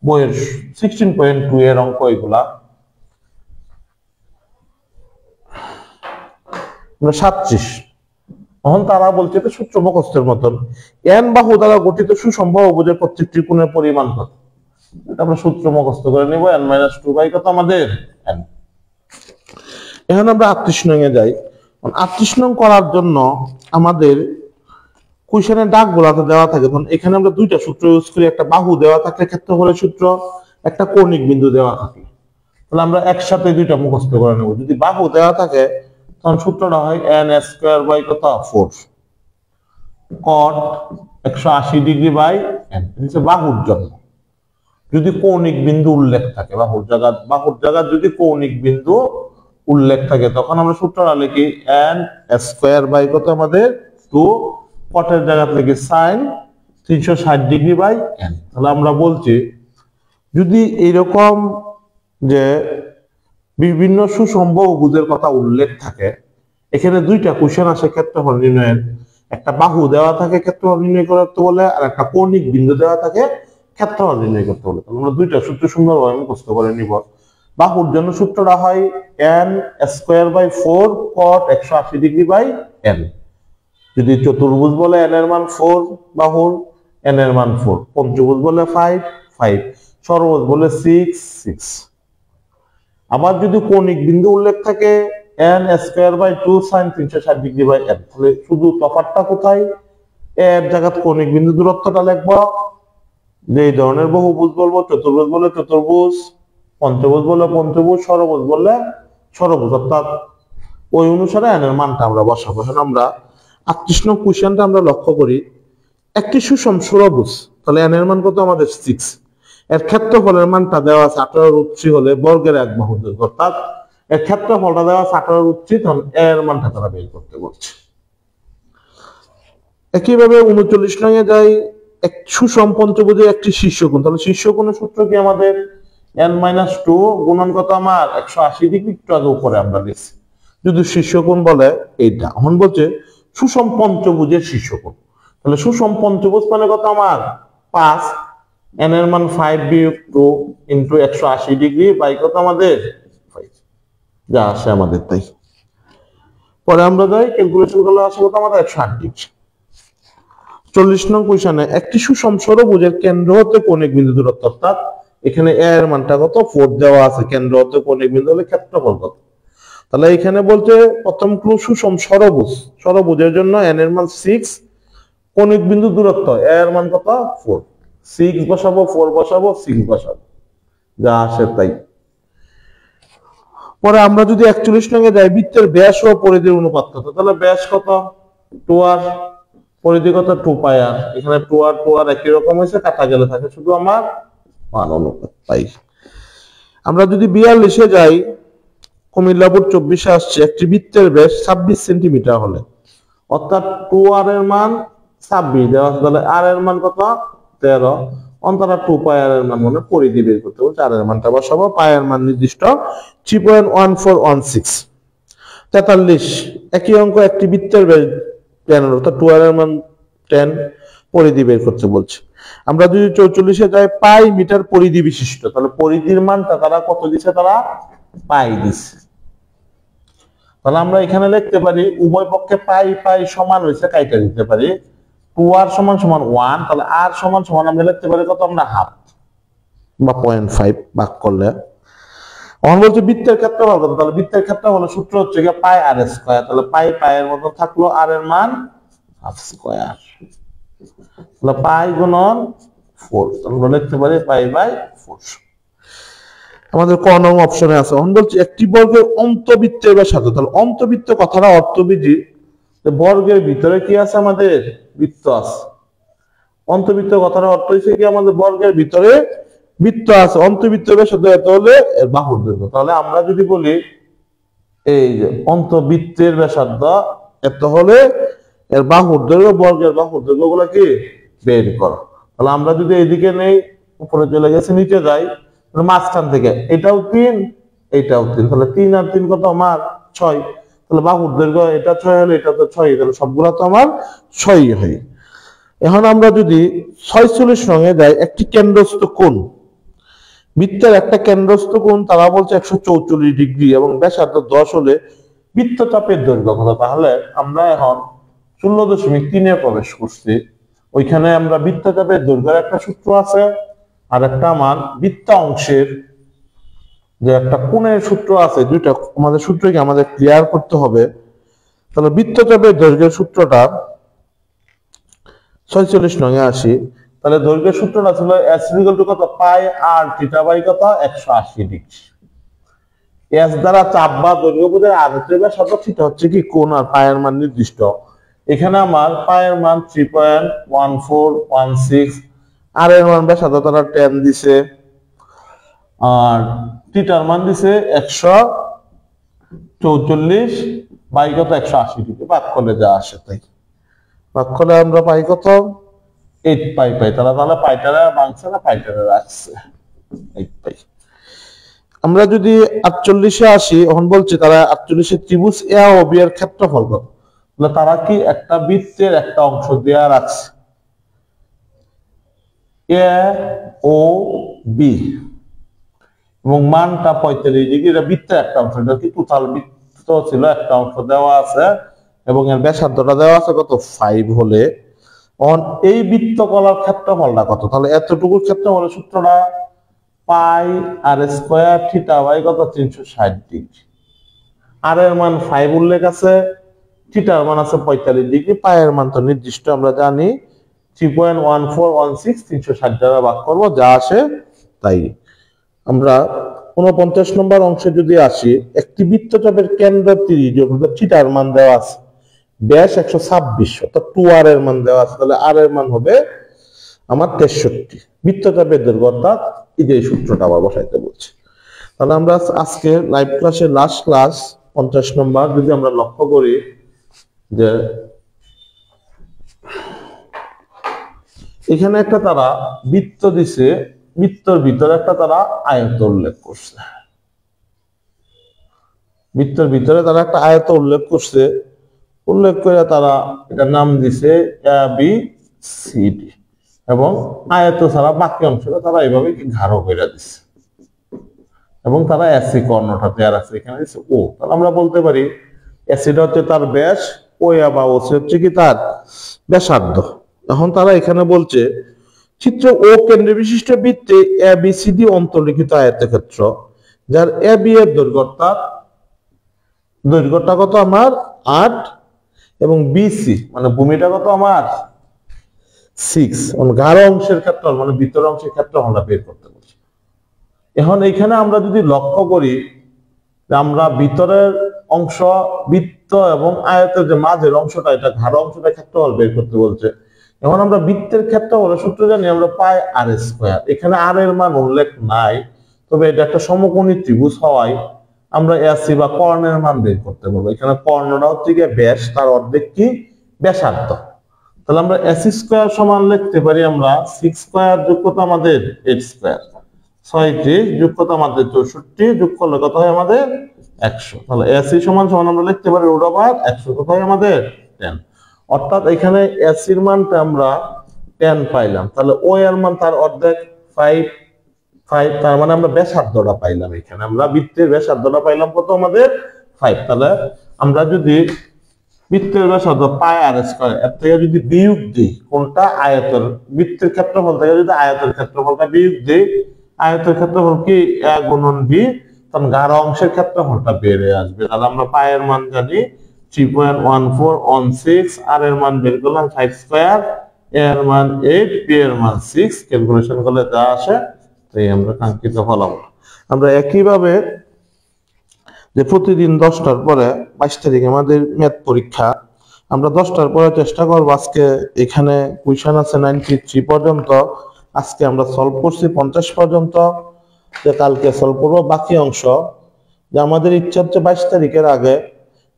বইয়ের 16.2 এর অঙ্ক এগুলা। 37 এখন তারা বলছে এটা সূত্র মুখস্থের মতন, এন বাহু দ্বারা গঠিত সুসম্ভব অভুজের প্রত্যেকটি কোণের পরিমাণ কত, এটা আমরা সূত্র মুখস্থ করে নিব। n-2 কত আমাদের n। এখন আমরা 38 নঙে যাই। 38 নং করার জন্য আমাদের কোশ্চেনের দাগ গুলাতে দেওয়া থাকে, তখন এখানে আমরা দুইটা সূত্র ইউজ করি, একটা বাহু দেওয়া থাকলে ক্ষেত্রফলের সূত্র, একটা কৌণিক বিন্দু দেওয়া থাকে। তাহলে আমরা একসাথে দুইটা মুখস্থ করে নেব। যদি বাহু দেওয়া থাকে তখন সূত্রটা হয় n² কত 4 cot 180 ডিগ্রি বাই n, এটা বাহুর জন্য। যদি কৌণিক বিন্দু উল্লেখ থাকে বাহুর জায়গা যদি কৌণিক বিন্দু উল্লেখ থাকে তখন আমরা সূত্রটা লিখি n স্কয়ার বাই কত আমাদের 2 কটের জায়গা থেকে sin 360 ডিগ্রি বাই n। তাহলে আমরা বলছি যদি এরকম যে বিভিন্ন সুসম্বাহুভুজের কথা উল্লেখ থাকে, এখানে দুইটা কোশ্চেন আসে ক্ষেত্রফল নির্ণয়ের, একটা বাহু দেওয়া থাকে ক্ষেত্রফল নির্ণয় করতে বলে, আর একটা কৌণিক বিন্দু দেওয়া থাকে ক্ষেত্রফল নির্ণয় করতে বলে। আমরা দুইটা সূত্র সুন্দরভাবে মুখস্থ করে নিব। বাহুর জন্য সূত্রটা হয় n square by 4 cot 180 degree by n। যদি চতুর্ভুজ বলে n এর মান 4 বাহুর, n এর মান 4, পঞ্চভুজ বলে 5 5, ষড়ভুজ বলে 6 6। আবার যদি কৌণিক বিন্দু উল্লেখ থাকে n square by 2 sin 360 degree by n। তাহলে শুধু তফাৎটা কোথায়, এর জায়গায় কৌণিক বিন্দু দূরত্বটা লিখব। যে এই ধরনের বহুভুজ বলবো চতুর্ভুজ বলে চতুর্ভুজ, পঞ্চভুজ বলে পঞ্চভুজ, ষড়ভুজ বলে ষড়ভুজ, অর্থাৎ ওই অনুসারে n এর মানটা আমরা বসাবো। এখন আমরা 38 নং কোশ্চেনটা আমরা লক্ষ্য করি, একটি সুষম ষড়ভুজ, তাহলে n এর মান কত আমাদের 6, এর ক্ষেত্রফলের মানটা দেওয়া আছে 18√3 হলে বর্গের এক বাহুর দৈর্ঘ্য, অর্থাৎ এর ক্ষেত্রফলটা দেওয়া আছে 18√3, তখন এর মানটা তারা বের করতে বলছে। একইভাবে 39 নঙে যাই, এক সুষম পঞ্চভুজের একটি শীর্ষকোণ, তাহলে শীর্ষকোণের সূত্র কি আমাদের n-2 গুণন কত আমার 180 ডিগ্রি, একটু আগে উপরে আমরা লিখছি। যদি শীর্ষকোণ বলে এইটা, এখন বলছে সুষম পঞ্চভুজের শীর্ষকোণ, তাহলে সুষম পঞ্চভুজ মানে কত আমার 5, n এর মান 5 বিয়োগ 2 ইন্টু 180 ডিগ্রি বাই কত আমাদের 5, যা আসে আমাদের তাই। পরে আমরা যাই ক্যালকুলেশন করলে আসে কত আমাদের 160 ডিগ্রি। 40 নং কোশ্চেনে একটি সুষম ষড়ভুজের কেন্দ্র হতে কৌণিক বিন্দু দূরত্ব, অর্থাৎ এখানে a এর মানটা কত 4 দেওয়া আছে, কেন্দ্র হতে কৌণিক বিন্দু হলে ক্ষেত্রফল কত। তাহলে এখানে বলতে প্রথম ক্লু সুষম ষড়ভুজ, ষড়ভুজের জন্য n এর মান 6, কৌণিক বিন্দু দূরত্ব a এর মান কত 4, 6 বসাবো 4 বসাবো 6 বসাবো, যা আসে তাই। পরে আমরা যদি 41 নঙে যাই, বৃত্তের ব্যাস ও পরিধির অনুপাত কত, তাহলে ব্যাস কত 2r, পরিধি কত 2πr, এখানে 2r একই রকম হয়েছে, কাটা গেলে থাকে শুধু আমার মান অনুপাত পাই। আমরা যদি 42-এ যাই, কুমিল্লা বোর্ড 24-এ আসছে একটি বৃত্তের ব্যাস 26 সেন্টিমিটার হলে, অর্থাৎ 2r এর মান 26 দেওয়া আছে, তাহলে r এর মান কত 13, অন্তরা 2πr এর মান মানে পরিধি বের করতে বলছে, r এর মানটা বসাবো, পাই এর মান নির্দিষ্ট 3.1416। 43 একই অঙ্ক, একটি বৃত্তের ব্যাস 10 অর্থাৎ 2r এর মান 10, পরিধি বের করতে বলছে। আমরা যদি 44-এ যাই, পাই মিটার পরিধি বিশিষ্ট, তাহলে পরিধির মানটা তারা কত দিছে, তারা পাই দিছে। তাহলে আমরা এখানে লিখতে পারি উভয় পক্ষে পাই পাই সমান হয়েছে, কাইটা দিতে পারি 2r সমান সমান 1, তাহলে r সমান সমান আমরা লিখতে পারি কত আমরা হাফ বা 0.5 ভাগ করলে। এখন বলছে বৃত্তের ক্ষেত্রফল কত, তাহলে বৃত্তের ক্ষেত্রফল সূত্র হচ্ছে কি পাই r স্কয়ার, তাহলে পাই পাই এর মতো থাকলো, r এর মান হাফ স্কয়ার, তাহলে পাই গুণন 4, আমরা লিখতে পারি পাই বাই 4। আমাদের ক নং অপশনে আছে। এখন বলছে একটি বর্গের অন্তবৃত্তের ব্যাসার্ধ, তাহলে অন্তবৃত্ত কথাটা অর্থবিধি, বর্গের ভিতরে কি আছে আমাদের বৃত্ত আছে, অন্তবৃত্ত কথাটা অর্থ হচ্ছে কি আমাদের বর্গের ভিতরে বৃত্ত আছে, অন্তবৃত্তের ব্যাসার্ধ এত হলে এর বাহুর দৈর্ঘ্য। তাহলে আমরা যদি বলি এই যে অন্তবৃত্তের ব্যাসার্ধ এত হলে এর বাহুর দৈর্ঘ্য, বর্গের বাহুর দৈর্ঘ্য গুলো কি বের করো। তাহলে আমরা যদি এইদিকে নেই, উপরে চলে গেছে, নিচে যাই, মাঝখান থেকে এটাও 3 এটাও 3, তাহলে 3 আর 3 কত আমার 6, তাহলে বাহুর দৈর্ঘ্য এটা 6 হলে এটা তো 6, তাহলে সবগুলা তো আমার 6 হয়। এখন আমরা যদি 46 নঙে যাই, একটি কেন্দ্রস্থ কোণ, বৃত্তের একটা কেন্দ্রস্থ কোণ তারা বলছে 144 ডিগ্রি এবং ব্যাসার্ধ 10 হলে বৃত্তচাপের দৈর্ঘ্য কত। তাহলে আমরা এখন 16.3-এ প্রবেশ করছি, ওইখানে আমরা বৃত্তচাপের দৈর্ঘ্যের একটা সূত্র আছে, আর একটা আমার বৃত্ত অংশের যে একটা কোণের সূত্র আছে, দুইটা আমাদের সূত্রকে আমাদের ক্লিয়ার করতে হবে। তাহলে বৃত্তচাপের দৈর্ঘ্যের সূত্রটা 46 নঙে আসি, তাহলে দৈর্ঘ্যের সূত্রটা ছিল s = কত পাই r থিটা বাই কত 180 ডিগ্রি। s দ্বারা চাপ বা দৈর্ঘ্য বোঝায়, আর হচ্ছে ব্যাসার্ধ, থিটা হচ্ছে কি কোণ, আর পাই এর মান নির্দিষ্ট। এখানে আমার পাই এর মান 3.1416, আর এর মান ব্যাসার্ধ তারা 10 দিছে, আর থিটার মান দিছে 44 বাই কত 180 ডিগ্রি, ভাগ করলে যা আসে তাই। ভাগ করলে আমরা পাই কত 8 পাই পাই। তাহলে পাইটারা ভাঙছে না, পাইটারা রাখছে 8 পাই। আমরা যদি 48-এ আসি, এখন বলছে তারা 48 এর ত্রিভুজ এ ও বি এর ক্ষেত্রফল কত। তারা কি একটা বৃত্তের একটা অংশ দেয়া রাখছে এ ও বি এবং মানটা 45 ডিগ্রি, এটা বৃত্তের একটা অংশ, এটা কি টোটাল বৃত্ত ছিল, একটা অংশ দেওয়া আছে এবং এর ব্যাসার্ধটা দেওয়া আছে কত 5 হলে এই বৃত্তকলার ক্ষেত্রফলটা কত। তাহলে এতটুকু ক্ষেত্রফলের সূত্রটা পাই আর স্কয়ার থিটা বাই কত 360 ডিগ্রি। আর এর মান 5 উল্লেখ আছে, থিটার মান আছে 45 ডিগ্রি, পাই এর মান তো নির্দিষ্ট আমরা জানি 3.1416, 360 দ্বারা ভাগ করব, যা আসে তাই। আমরা 49 নম্বর অংশে যদি আসি, একটি বৃত্তচাপের কেন্দ্র 30, থিটার মান দেওয়া আছে, ব্যাস 126, অর্থাৎ 2r এর মান দেওয়া আছে, তাহলে r এর মান হবে আমার 63। বৃত্তচাপের দৈর্ঘ্য, অর্থাৎ এই যে সূত্রটা আবার বসাইতে বলছে। তাহলে আমরা আজকে লাইভ ক্লাসের লাস্ট ক্লাস 50 নম্বর যদি আমরা লক্ষ্য করি, যে এখানে একটা তারা বৃত্ত দিছে, বৃত্তর ভিতরে একটা তারা আয়ত উল্লেখ করছে, বৃত্তের ভিতরে তারা একটা আয়ত উল্লেখ করছে, উল্লেখ করে তারা এটার নাম দিছে ABCD এবং আয়ত ছাড়া বাকি অংশটা তারা এইভাবে ঘাড়ো করে দিচ্ছে এবং তারা এসি কর্ণটা দেওয়া আছে এখানে দিচ্ছে ও। তাহলে আমরা বলতে পারি এসিটা হচ্ছে তার ব্যাস, ও বা ওসি হচ্ছে কি তার ব্যাসার্ধ। এখন তারা এখানে বলছে চিত্র ও কেন্দ্র বিশিষ্ট বৃত্তে ABCD অন্তর্লিখিত আয়তক্ষেত্র, যার AB এর দৈর্ঘ্যটা কত আমার 8 এবং BC মানে ভূমিটা কত আমার 6, ঘাড় অংশের ক্ষেত্রফল মানে ভিতর অংশের ক্ষেত্রফল আমরা বের করতে বলছি। এখন এখানে আমরা যদি লক্ষ্য করি, আমরা ভিতরের অংশ বৃত্ত এবং আয়তের যে মাঝের অংশটা, এটা ঘাড় অংশটা ক্ষেত্রফল বের করতে বলছে। এখন আমরা বৃত্তের ক্ষেত্রফলের সূত্র জানি, আমরা পাই আর স্কয়ার। এখানে আর এর মান উল্লেখ নাই, তবে এটা একটা সমকোণী ত্রিভুজ হওয়ায় আমরা এসি বা কর্ণের মান বের করতে পারবো। এখানে কর্ণটা হচ্ছে গিয়ে ব্যাস, তার অর্ধেক কি ব্যাসার্ধ। তাহলে আমরা এসি স্কয়ার সমান লিখতে পারি আমরা 6 স্কয়ার যোগ কত আমাদের 8 স্কয়ার, 6টি যোগ কত আমাদের 64, যোগ করলে কত হয় আমাদের 100। তাহলে এসি সমান সমান আমরা লিখতে পারি √100, কত হয় আমাদের 10। অর্থাৎ এখানে এসির মানটা আমরা 10 পাইলাম, তাহলে ও এর মান তার অর্ধেক 5, তার মানে আমরা ব্যাসার্ধটা পাইলাম। এখানে আমরা বৃত্তের ব্যাসার্ধটা পাইলাম কত আমাদের 5। তাহলে আমরা যদি বৃত্তের ব্যাসার্ধ পাই আর স্কয়ার, এর থেকে যদি বিয়োগ দিই কোনটা আয়তের, বৃত্তের ক্ষেত্রফল থেকে যদি আয়তের ক্ষেত্রফলটা বিয়োগ দিই, আয়তের ক্ষেত্রফল কি a গুণন b, তখন ঘাড় অংশের ক্ষেত্রফলটা বেড়ে আসবে। তাহলে আমরা পাই এর মান জানি 3.1416, আর এর মান বের করলাম 5 স্কয়ার, এর মান 8, b এর মান 6, ক্যালকুলেশন করলে যা আসে তাই আমরা কাঙ্ক্ষিত ফলাফল। আমরা একইভাবে যে প্রতিদিন 10টার পরে 22 তারিখ আমাদের ম্যাথ পরীক্ষা, আমরা 10টার পরে চেষ্টা করব, আজকে এখানে কোয়েশ্চেন আছে 93 পর্যন্ত, আজকে আমরা সলভ করছি 50 পর্যন্ত, যে কালকে সলভ করব বাকি অংশ। যে আমাদের ইচ্ছা হচ্ছে 22 তারিখের আগে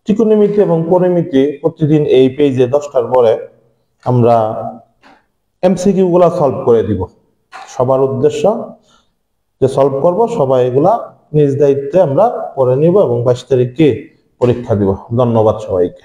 ত্রিকোণমিতি এবং পরিমিতি প্রতিদিন এই পেজে 10টার পরে আমরা এমসিকিউ গুলা সলভ করে দিব। সবার উদ্দেশ্য যে সলভ করব, সবাই এগুলা নিজ দায়িত্বে আমরা করে নিব এবং 22 তারিখে পরীক্ষা দিব। ধন্যবাদ সবাইকে।